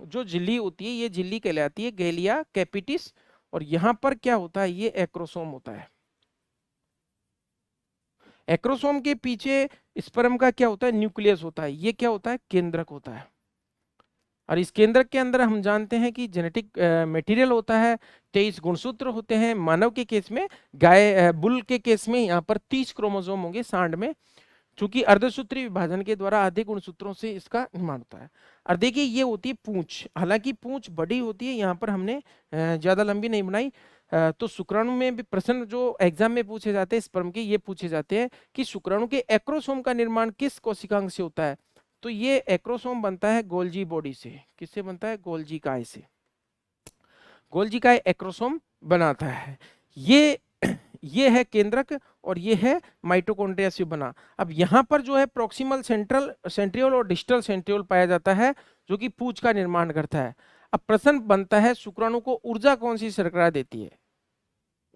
जो झिल्ली होती है ये झिल्ली कहलाती है गैलिया कैपिटिस। और यहाँ पर क्या होता है? ये एक्रोसोम होता है। एक्रोसोम के पीछे स्पर्म का क्या होता है? न्यूक्लियस होता है। ये क्या होता है? केंद्रक होता है। और इस केंद्रक के अंदर हम जानते हैं कि जेनेटिक मटेरियल होता है, 23 गुणसूत्र होते हैं। मानव के केस में, गाय बुल के केस में यहाँ पर 30 क्रोमोसोम होंगे सांड में, क्योंकि अर्धसूत्री विभाजन के द्वारा आधे गुणसूत्रों से इसका निर्माण होता है। और देखिए ये होती है पूंछ, हालांकि पूंछ बड़ी होती है, यहाँ पर हमने ज्यादा लंबी नहीं बनाई। तो शुक्राणु में भी प्रश्न जो एग्जाम में पूछे जाते हैं स्पर्म के, ये पूछे जाते हैं कि शुक्राणु के एक्रोसोम का निर्माण किस कोशिकांग से होता है? तो ये एक्रोसोम बनता है गोल्जी बॉडी से। किससे बनता है? गोल्जी काय से। गोल्जी काय एक्रोसोम बनाता है। ये है केंद्रक और ये है माइटोकॉन्ड्रिया से बना। अब यहाँ पर जो है प्रोक्सिमल सेंट्रियोल और डिस्टल सेंट्रियोल पाया जाता है, जो कि पूंछ का निर्माण करता है। अब प्रश्न बनता है शुक्राणु को ऊर्जा कौन सी शर्करा देती है?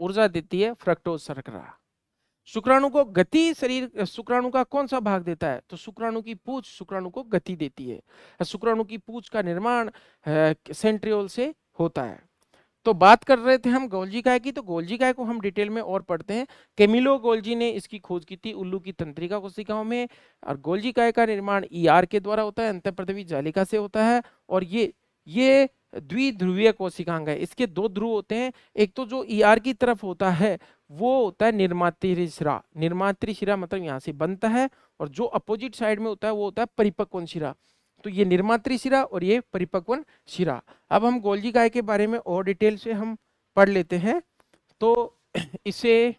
ऊर्जा देती है फ्रक्टोज शर्करा। शुक्राणु को गति शरीर शुक्राणु का कौन सा भाग देता है? तो शुक्राणु की पूंछ शुक्राणु को गति देती है। शुक्राणु की पूंछ का निर्माण सेंट्रियोल से होता है। तो बात कर रहे थे हम गोल्जी काय की, तो गोल्जी काय को हम डिटेल में और पढ़ते हैं। कैमिलो गोल्जी ने इसकी खोज की थी उल्लू की तंत्रिका कोशिकाओं में। और गोल्जी काय का निर्माण ईआर के द्वारा होता है, अंतःप्रदेवी जालिका से होता है। और ये द्विध्रुवीय कोशिकांग है। इसके दो ध्रुव होते हैं, एक तो जो ईआर की तरफ होता है वो होता है निर्मात्री शिरा। निर्मात्री शिरा मतलब यहाँ से बनता है, और जो अपोजिट साइड में होता है वो होता है परिपक्वन शिरा। तो ये निर्मात्री शिरा और ये परिपक्वन शिरा। अब हम गोल्जी काय के बारे में और डिटेल से हम पढ़ लेते हैं। तो इसे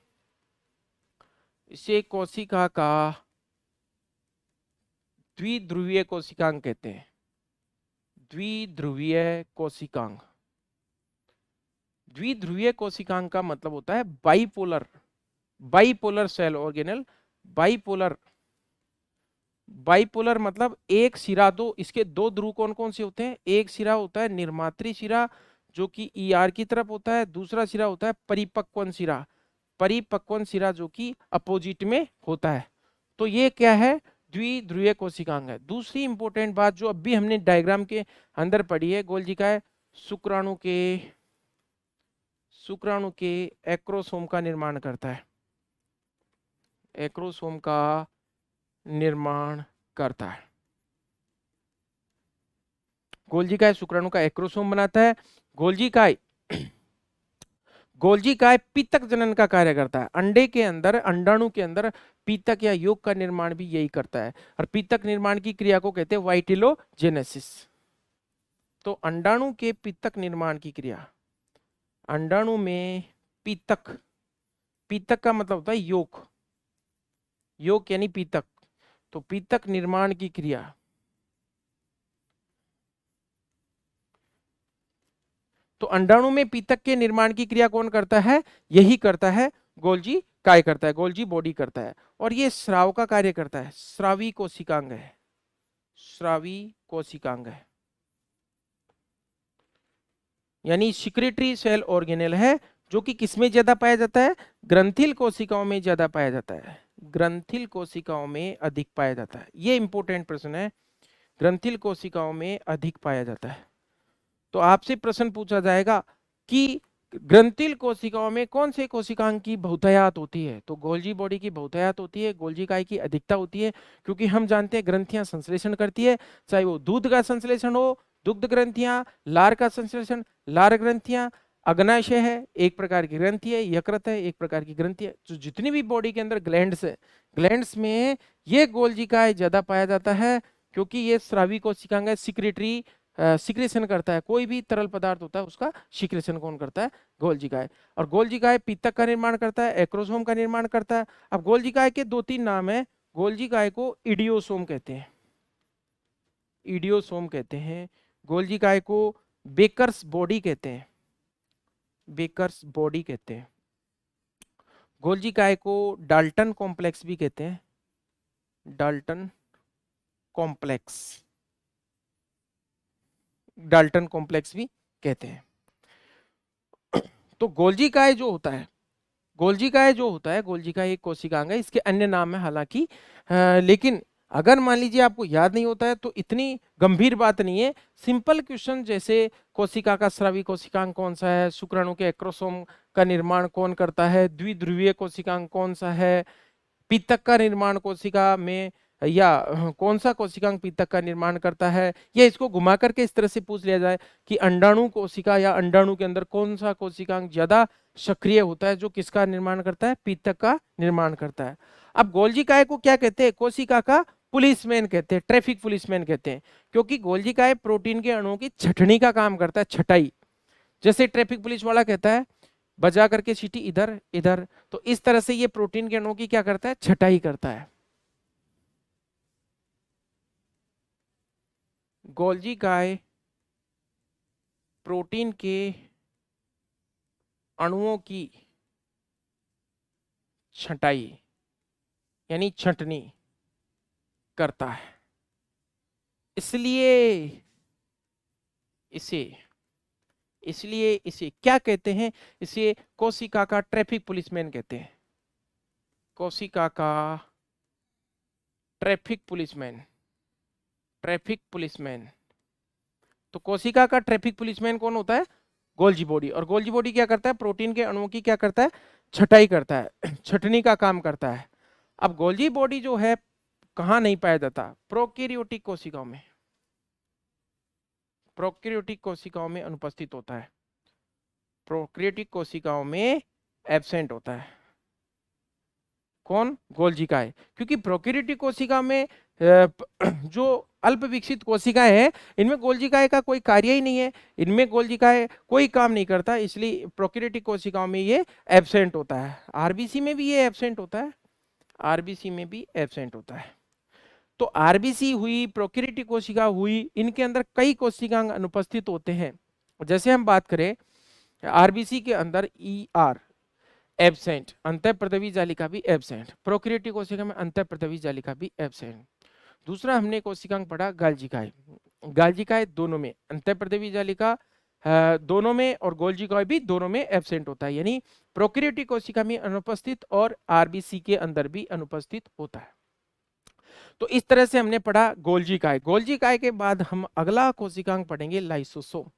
इसे कोशिका का द्विध्रुवीय कोशिकांग कहते हैं, द्विध्रुवीय कोशिकांग। द्विध्रुवीय कोशिकांग का मतलब होता है bipolar, bipolar cell organelle. Bipolar, bipolar मतलब एक सिरा दो, इसके दो ध्रुव कौन कौन से होते हैं? एक सिरा होता है निर्मात्री सिरा जो कि ER की तरफ होता है, दूसरा सिरा होता है परिपक्वन सिरा, परिपक्वन सिरा जो कि अपोजिट में होता है। तो ये क्या है? द्विध्रुवीय कोशिकांग है। दूसरी इंपॉर्टेंट बात जो अभी हमने डायग्राम के अंदर पढ़ी है, गोल्जी का है शुक्राणु के एक्रोसोम का निर्माण करता है, एक्रोसोम का निर्माण करता है। गोल्जी काय शुक्राणु का एक्रोसोम बनाता है। गोल्जी काय पीतक जनन का कार्य करता है। अंडे के अंदर, अंडाणु के अंदर पीतक या योग का निर्माण भी यही करता है, और पीतक निर्माण की क्रिया को कहते हैं वाइटिलोजेनेसिस। तो अंडाणु के पीतक निर्माण की क्रिया, अंडाणु में पीतक, पीतक का मतलब होता है योग, योग यानी पीतक। तो पीतक निर्माण की क्रिया, तो अंडाणु में पीतक के निर्माण की क्रिया कौन करता है? यही करता है गोल्जी काय करता है, गोल्जी बॉडी करता है। और ये स्राव का कार्य करता है, स्रावी कोशिकांग है, स्रावी कोशिकांग है, यानी सिक्रेटरी सेल ऑर्गेनेल है, जो कि किसमें ज्यादा पाया जाता है? ग्रंथिल कोशिकाओं में ज्यादा पाया जाता है, ग्रंथिल कोशिकाओं में अधिक पाया जाता है। ये इंपॉर्टेंट प्रश्न है, ग्रंथिल कोशिकाओं में अधिक पाया जाता है। तो आपसे प्रश्न पूछा जाएगा कि ग्रंथिल कोशिकाओं में कौन से कोशिकांग की बहुतायत होती है? तो गोल्जी बॉडी की बहुतायत होती है, गोल्जी काय की अधिकता होती है, क्योंकि हम जानते हैं ग्रंथियां संश्लेषण करती है, चाहे वो दूध का संश्लेषण हो, दुग्ध ग्रंथियां, लार का संश्लेषण, लार ग्रंथियां, अग्नाशय है एक प्रकार की ग्रंथि है, यकृत है एक प्रकार की ग्रंथि है। तो जितनी भी बॉडी के अंदर ग्लैंड्स है, ग्लैंड्स में ये गोल्जी काय ज्यादा पाया जाता है, क्योंकि ये स्रावी कोशिकांग है, सिक्रेटरी सिक्रेशन करता है। कोई भी तरल पदार्थ होता है उसका सिक्रेशन कौन करता है? गोल्जी काय। और गोल्जी काय पीतक का निर्माण करता है, एक्रोसोम का निर्माण करता है। अब गोल्जी काय के दो तीन नाम है। गोल्जी काय को इडियोसोम कहते हैं, इडियोसोम कहते हैं। गोल्जी काय को बेकर्स बॉडी कहते हैं, बेकर्स बॉडी कहते हैं। गोल्जी काय को डाल्टन कॉम्प्लेक्स भी कहते हैं, डाल्टन कॉम्प्लेक्स, डाल्टन कॉम्प्लेक्स भी कहते हैं। तो गोल्जी काय जो होता है, गोल्जी काय जो होता है, गोल्जी काय एक कोशिकांग है, इसके अन्य नाम है हालांकि, लेकिन अगर मान लीजिए आपको याद नहीं होता है तो इतनी गंभीर बात नहीं है। सिंपल क्वेश्चन जैसे कोशिका का स्रावी कोशिकांग कौन सा है, शुक्राणु के एक्रोसोम का निर्माण कौन करता है, द्विध्रुवीय कोशिकांग कौन सा है, पीतक का निर्माण कोशिका में, या कौन सा कोशिकांग पीतक का निर्माण करता है, या इसको घुमा करके इस तरह से पूछ लिया जाए कि अंडाणु कोशिका या अंडाणु के अंदर कौन सा कोशिकांग ज्यादा सक्रिय होता है जो किसका निर्माण करता है? पीतक का निर्माण करता है। अब गोल्जी काय को क्या कहते हैं? कोशिका का पुलिसमैन कहते हैं, ट्रैफिक पुलिसमैन कहते हैं, क्योंकि गोल्जी काय प्रोटीन के अणुओं की छटनी का काम करता है, छटाई। जैसे ट्रैफिक पुलिस वाला कहता है बजा करके सीटी इधर इधर, तो इस तरह से ये प्रोटीन के अणुओं की क्या करता है? छटाई करता है। गोल्जी काय प्रोटीन के अणुओं की छटाई यानी छंटनी करता है, इसलिए इसे क्या कहते हैं? इसे कोशिका का ट्रैफिक पुलिसमैन कहते हैं, कोशिका का ट्रैफिक पुलिसमैन, ट्रैफिक पुलिसमैन। तो कोशिका का ट्रैफिक पुलिसमैन कौन होता है? Golgi body. और गोल्जी बॉडी क्या करता है? प्रोटीन के अणुओं की क्या करता है? छटाई करता है, छटनी का काम करता है। अब गोल्जी बॉडी जो है कहां नहीं पाया जाता? प्रोकैरियोटिक कोशिकाओं में, प्रोकैरियोटिक कोशिकाओं में अनुपस्थित होता है, प्रोकैरियोटिक कोशिकाओं में एब्सेंट होता है। कौन? गोल्जी काय। क्योंकि प्रोकैरियोटिक कोशिका में जो अल्प विकसित कोशिकाएं हैं, इनमें गोल्जी काय का कोई कार्य ही नहीं है, इनमें गोल्जी काय कोई काम नहीं करता, इसलिए प्रोकैरियोटिक कोशिकाओं में ये एब्सेंट होता है। आरबीसी में भी ये एब्सेंट होता है, आरबीसी में भी एब्सेंट होता है। तो आरबीसी हुई, प्रोकैरियोटिक कोशिका हुई, इनके अंदर कई कोशिकांग अनुपस्थित होते हैं। जैसे हम बात करें आरबीसी के अंदर ER एब्सेंट, अंतःप्रदवी जालिका भी एब्सेंट, प्रोकैरियोटिक कोशिका में अंतःप्रदवी जालिका भी एब्सेंट। दूसरा हमने कोशिकांग पढ़ा गाल्जिकाए, गाल्जिकाए दोनों में, अंतःप्रदवी जालिका दोनों में और गोल्जिकाए भी दोनों में एब्सेंट होता है, यानी प्रोकैरियोटिक कोशिका में अनुपस्थित और आरबीसी के अंदर भी अनुपस्थित होता है। तो इस तरह से हमने पढ़ा गोल्जिकाए। गोल्जिकाए के बाद हम अगला कोशिकांग पढ़ेंगे लाइसोसोम।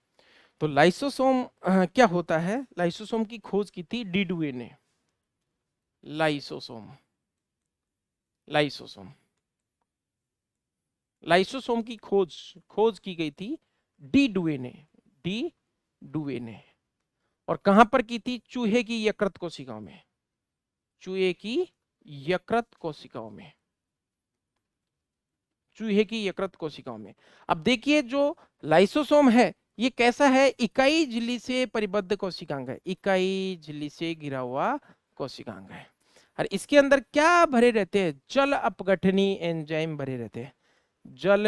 तो लाइसोसोम क्या होता है? लाइसोसोम की खोज की थी डी डुवे ने। लाइसोसोम, लाइसोसोम, लाइसोसोम की खोज की गई थी डी डुवे ने, डी डुवे ने। और कहां पर की थी? चूहे की यकृत कोशिकाओं में, चूहे की यकृत कोशिकाओं में, चूहे की यकृत कोशिकाओं में। अब देखिए जो लाइसोसोम है ये कैसा है? इकाई झिल्ली से परिबद्ध कोशिकांग है, इकाई झिल्ली से घिरा हुआ कोशिकांग है। और इसके अंदर क्या भरे रहते हैं? जल अपघटनी एंजाइम भरे रहते हैं, जल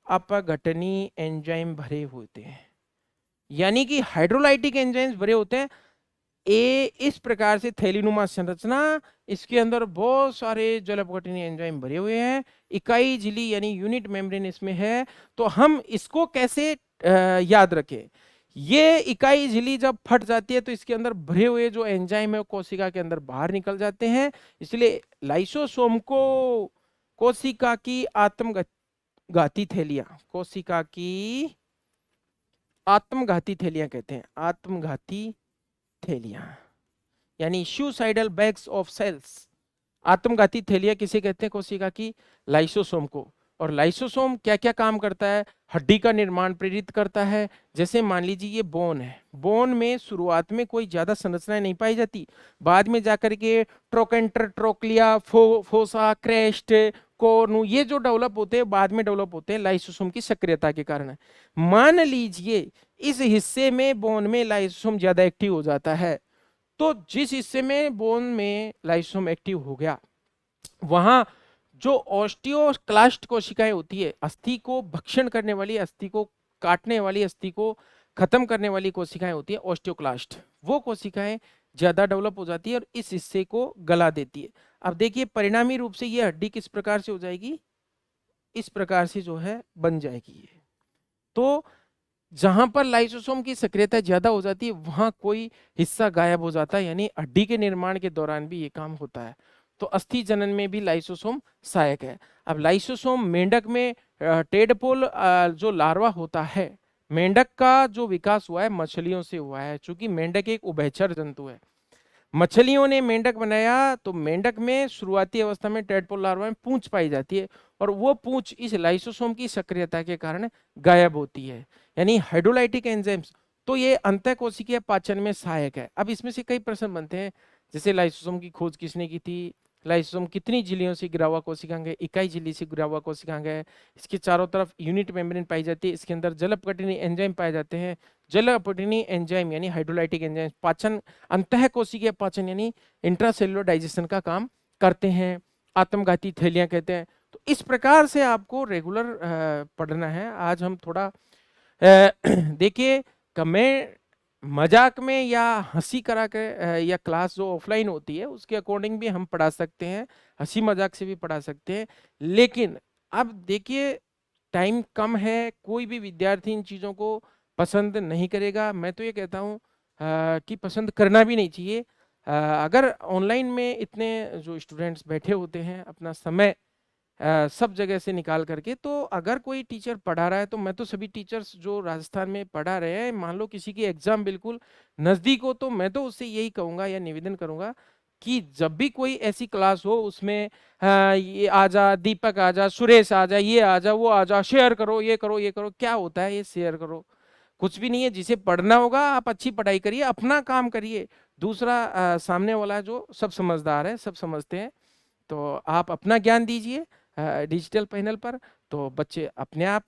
अपघटनी एंजाइम भरे होते हैं, यानी कि हाइड्रोलाइटिक एंजाइम्स भरे होते हैं। इस प्रकार से थैलीनुमा संरचना, इसके अंदर बहुत सारे जल अपघटनी एंजाइम भरे हुए हैं, इकाई झिल्ली यानी यूनिट मेम्ब्रेन इसमें है। तो हम इसको कैसे याद रखें? ये इकाई झिल्ली जब फट जाती है तो इसके अंदर भरे हुए जो एंजाइम है वो कोशिका के अंदर बाहर निकल जाते हैं। इसलिए लाइसोसोम को कोशिका की आत्मघाती थैलियां, कोशिका की आत्मघाती थैलियां कहते हैं, आत्मघाती थैलियां यानी सुसाइडल बैग्स ऑफ सेल्स। आत्मघाती थैलियां किसे कहते हैं? कोशिका की, लाइसोसोम को। और लाइसोसोम क्या क्या काम करता है? हड्डी का निर्माण प्रेरित करता है। जैसे मान लीजिए ये बोन है, बोन में शुरुआत में कोई ज्यादा संरचनाएं नहीं पाई जाती, बाद में जाकर के ट्रोकेंटर, ट्रोक्लिया, फोसा, क्रेस्ट, कोर्नु, ये जो डेवलप होते हैं बाद में डेवलप होते हैं लाइसोसोम की सक्रियता के कारण। मान लीजिए इस हिस्से में बोन में लाइसोसोम ज्यादा एक्टिव हो जाता है, तो जिस हिस्से में बोन में लाइसोसोम एक्टिव हो गया वहां जो ऑस्टियोक्लास्ट कोशिकाएं होती है, अस्थि को भक्षण करने वाली, अस्थि को काटने वाली, अस्थि को खत्म करने वाली कोशिकाएं होती है ऑस्टियोक्लास्ट, वो कोशिकाएं ज्यादा डेवलप हो जाती है और इस हिस्से को गला देती है। अब देखिए परिणामी रूप से ये हड्डी किस प्रकार से हो जाएगी? इस प्रकार से जो है बन जाएगी ये। तो जहां पर लाइसोसोम की सक्रियता ज्यादा हो जाती है वहां कोई हिस्सा गायब हो जाता है, यानी हड्डी के निर्माण के दौरान भी ये काम होता है। तो अस्थि जनन में भी लाइसोसोम सहायक है। अब लाइसोसोम मेंढक में टेडपोल जो लार्वा होता है, मेंढक का जो विकास हुआ है मछलियों से हुआ है, क्योंकि मेंढक एक उभयचर जंतु है। मछलियों ने मेंढक बनाया तो मेंढक में शुरुआती अवस्था में टेडपोल लार्वा में पूंछ पाई जाती है और वो पूंछ इस लाइसोसोम की सक्रियता के कारण गायब होती है, यानी हाइड्रोलाइटिक एंजाइम्स। तो ये अंतःकोशिकीय पाचन में सहायक है। अब इसमें से कई प्रश्न बनते हैं, जैसे लाइसोसोम की खोज किसने की थी? लाइसोसोम कितनी झिल्लियों से घिरा हुआ कोशिकांग है? इकाई झिल्ली से घिरा हुआ कोशिकांग है। इसके चारों तरफ यूनिट मेम्ब्रेन पाई जाती है, इसके अंदर जल अपघटनी एंजाइम पाए जाते हैं। जल अपघटनी एंजाइम यानी हाइड्रोलाइटिक एंजाइम पाचन, अंतःकोशिकीय पाचन यानी इंट्रासेलुलर डाइजेशन का काम करते हैं। आत्मघाती थैलियां कहते हैं। तो इस प्रकार से आपको रेगुलर पढ़ना है। आज हम थोड़ा देखिए मैं मजाक में या हंसी करा के या क्लास जो ऑफलाइन होती है उसके अकॉर्डिंग भी हम पढ़ा सकते हैं, हंसी मजाक से भी पढ़ा सकते हैं। लेकिन अब देखिए टाइम कम है, कोई भी विद्यार्थी इन चीज़ों को पसंद नहीं करेगा। मैं तो ये कहता हूँ कि पसंद करना भी नहीं चाहिए। अगर ऑनलाइन में इतने जो स्टूडेंट्स बैठे होते हैं अपना समय सब जगह से निकाल करके, तो अगर कोई टीचर पढ़ा रहा है तो मैं तो सभी टीचर्स जो राजस्थान में पढ़ा रहे हैं, मान लो किसी की एग्जाम बिल्कुल नज़दीक हो, तो मैं तो उससे यही कहूँगा या निवेदन करूँगा कि जब भी कोई ऐसी क्लास हो उसमें ये आ जा, दीपक आ जा, सुरेश आ जा, ये आ जा, वो आ जा, शेयर करो, ये करो, ये करो। क्या होता है ये शेयर करो? कुछ भी नहीं है। जिसे पढ़ना होगा आप अच्छी पढ़ाई करिए, अपना काम करिए। दूसरा सामने वाला जो सब समझदार है, सब समझते हैं, तो आप अपना ज्ञान दीजिए डिजिटल पैनल पर, तो बच्चे अपने आप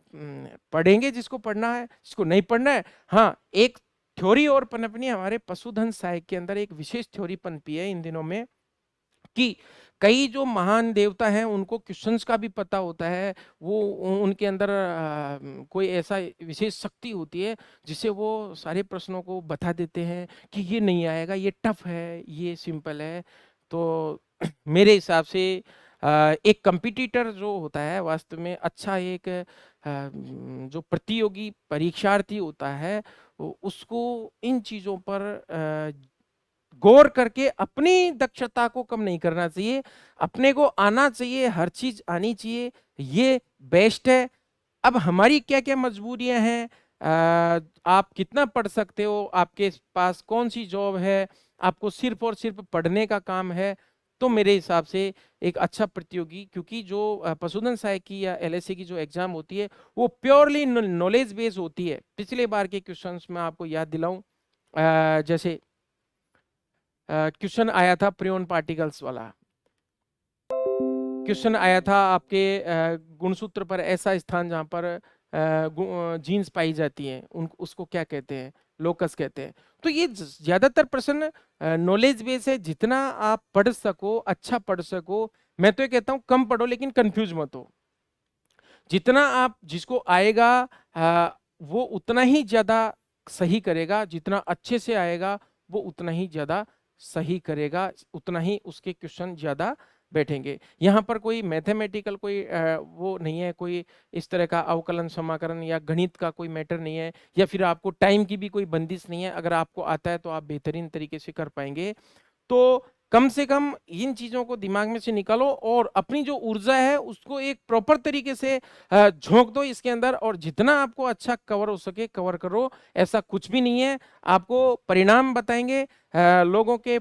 पढ़ेंगे जिसको पढ़ना है, जिसको नहीं पढ़ना है। हाँ, एक थ्योरी और पनपनी हमारे पशुधन सहायक के अंदर एक विशेष थ्योरी पनपी है इन दिनों में, कि कई जो महान देवता हैं उनको क्वेश्चंस का भी पता होता है, वो उनके अंदर कोई ऐसा विशेष शक्ति होती है जिससे वो सारे प्रश्नों को बता देते हैं कि ये नहीं आएगा, ये टफ है, ये सिंपल है। तो मेरे हिसाब से एक कंपटीटर जो होता है वास्तव में अच्छा एक जो प्रतियोगी परीक्षार्थी होता है उसको इन चीजों पर गौर करके अपनी दक्षता को कम नहीं करना चाहिए, अपने को आना चाहिए, हर चीज आनी चाहिए, ये बेस्ट है। अब हमारी क्या क्या मजबूरियां हैं, आप कितना पढ़ सकते हो, आपके पास कौन सी जॉब है, आपको सिर्फ और सिर्फ पढ़ने का काम है, तो मेरे हिसाब से एक अच्छा प्रतियोगी, क्योंकि जो पशुधन सहायक की या एलएसए की जो एग्जाम होती है वो प्योरली नॉलेज बेस्ड होती है। पिछले बार के क्वेश्चंस में आपको याद दिलाऊं, जैसे क्वेश्चन आया था प्रियोन पार्टिकल्स वाला, क्वेश्चन आया था आपके गुणसूत्र पर ऐसा स्थान जहां पर जीन्स पाई जाती हैं उन उसको क्या कहते हैं, लोकस कहते हैं। तो ये ज्यादातर प्रश्न नॉलेज बेस है, जितना आप पढ़ सको, अच्छा पढ़ सको। मैं तो ये कहता हूँ कम पढ़ो लेकिन कंफ्यूज मत हो। जितना आप जिसको आएगा वो उतना ही ज्यादा सही करेगा, जितना अच्छे से आएगा वो उतना ही ज्यादा सही करेगा, उतना ही उसके क्वेश्चन ज्यादा बैठेंगे। यहाँ पर कोई मैथमेटिकल कोई वो नहीं है, कोई इस तरह का अवकलन समाकलन या गणित का कोई मैटर नहीं है, या फिर आपको टाइम की भी कोई बंदिश नहीं है। अगर आपको आता है तो आप बेहतरीन तरीके से कर पाएंगे। तो कम से कम इन चीजों को दिमाग में से निकालो और अपनी जो ऊर्जा है उसको एक प्रॉपर तरीके से झोंक दो इसके अंदर, और जितना आपको अच्छा कवर हो सके कवर करो। ऐसा कुछ भी नहीं है, आपको परिणाम बताएंगे लोगों के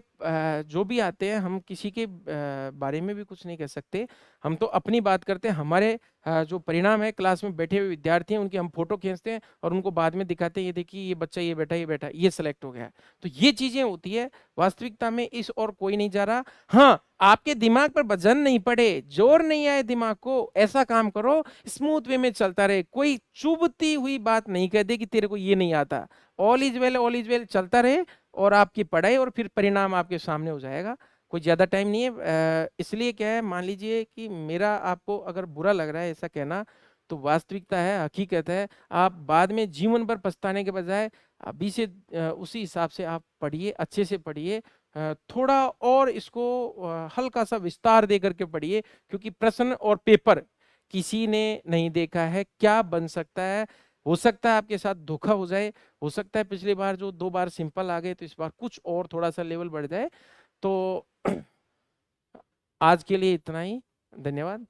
जो भी आते हैं। हम किसी के बारे में भी कुछ नहीं कह सकते, हम तो अपनी बात करते हैं। हमारे जो परिणाम है, क्लास में बैठे हुए विद्यार्थी हैं उनकी हम फोटो खींचते हैं और उनको बाद में दिखाते हैं, ये देखिए ये बच्चा, ये बैठा, ये बैठा, ये सिलेक्ट हो गया। तो ये चीजें होती है, वास्तविकता में इस और कोई नहीं जा रहा। हाँ, आपके दिमाग पर वजन नहीं पड़े, जोर नहीं आए दिमाग को, ऐसा काम करो स्मूथ वे में चलता रहे, कोई चुभती हुई बात नहीं कह दे कि तेरे को ये नहीं आता। All is well, all is well चलता रहे और आपकी पढ़ाई और फिर परिणाम आपके सामने हो जाएगा। कोई ज्यादा टाइम नहीं है। इसलिए क्या है, मान लीजिए कि मेरा आपको अगर बुरा लग रहा है ऐसा कहना, तो वास्तविकता है, हकीकत है। आप बाद में जीवन भर पछताने के बजाय अभी से उसी हिसाब से आप पढ़िए, अच्छे से पढ़िए, थोड़ा और इसको हल्का सा विस्तार दे करके पढ़िए, क्योंकि प्रश्न और पेपर किसी ने नहीं देखा है क्या बन सकता है। हो सकता है आपके साथ धोखा हो जाए, हो सकता है पिछली बार जो 2 बार सिंपल आ गए तो इस बार कुछ और थोड़ा सा लेवल बढ़ जाए। तो आज के लिए इतना ही, धन्यवाद।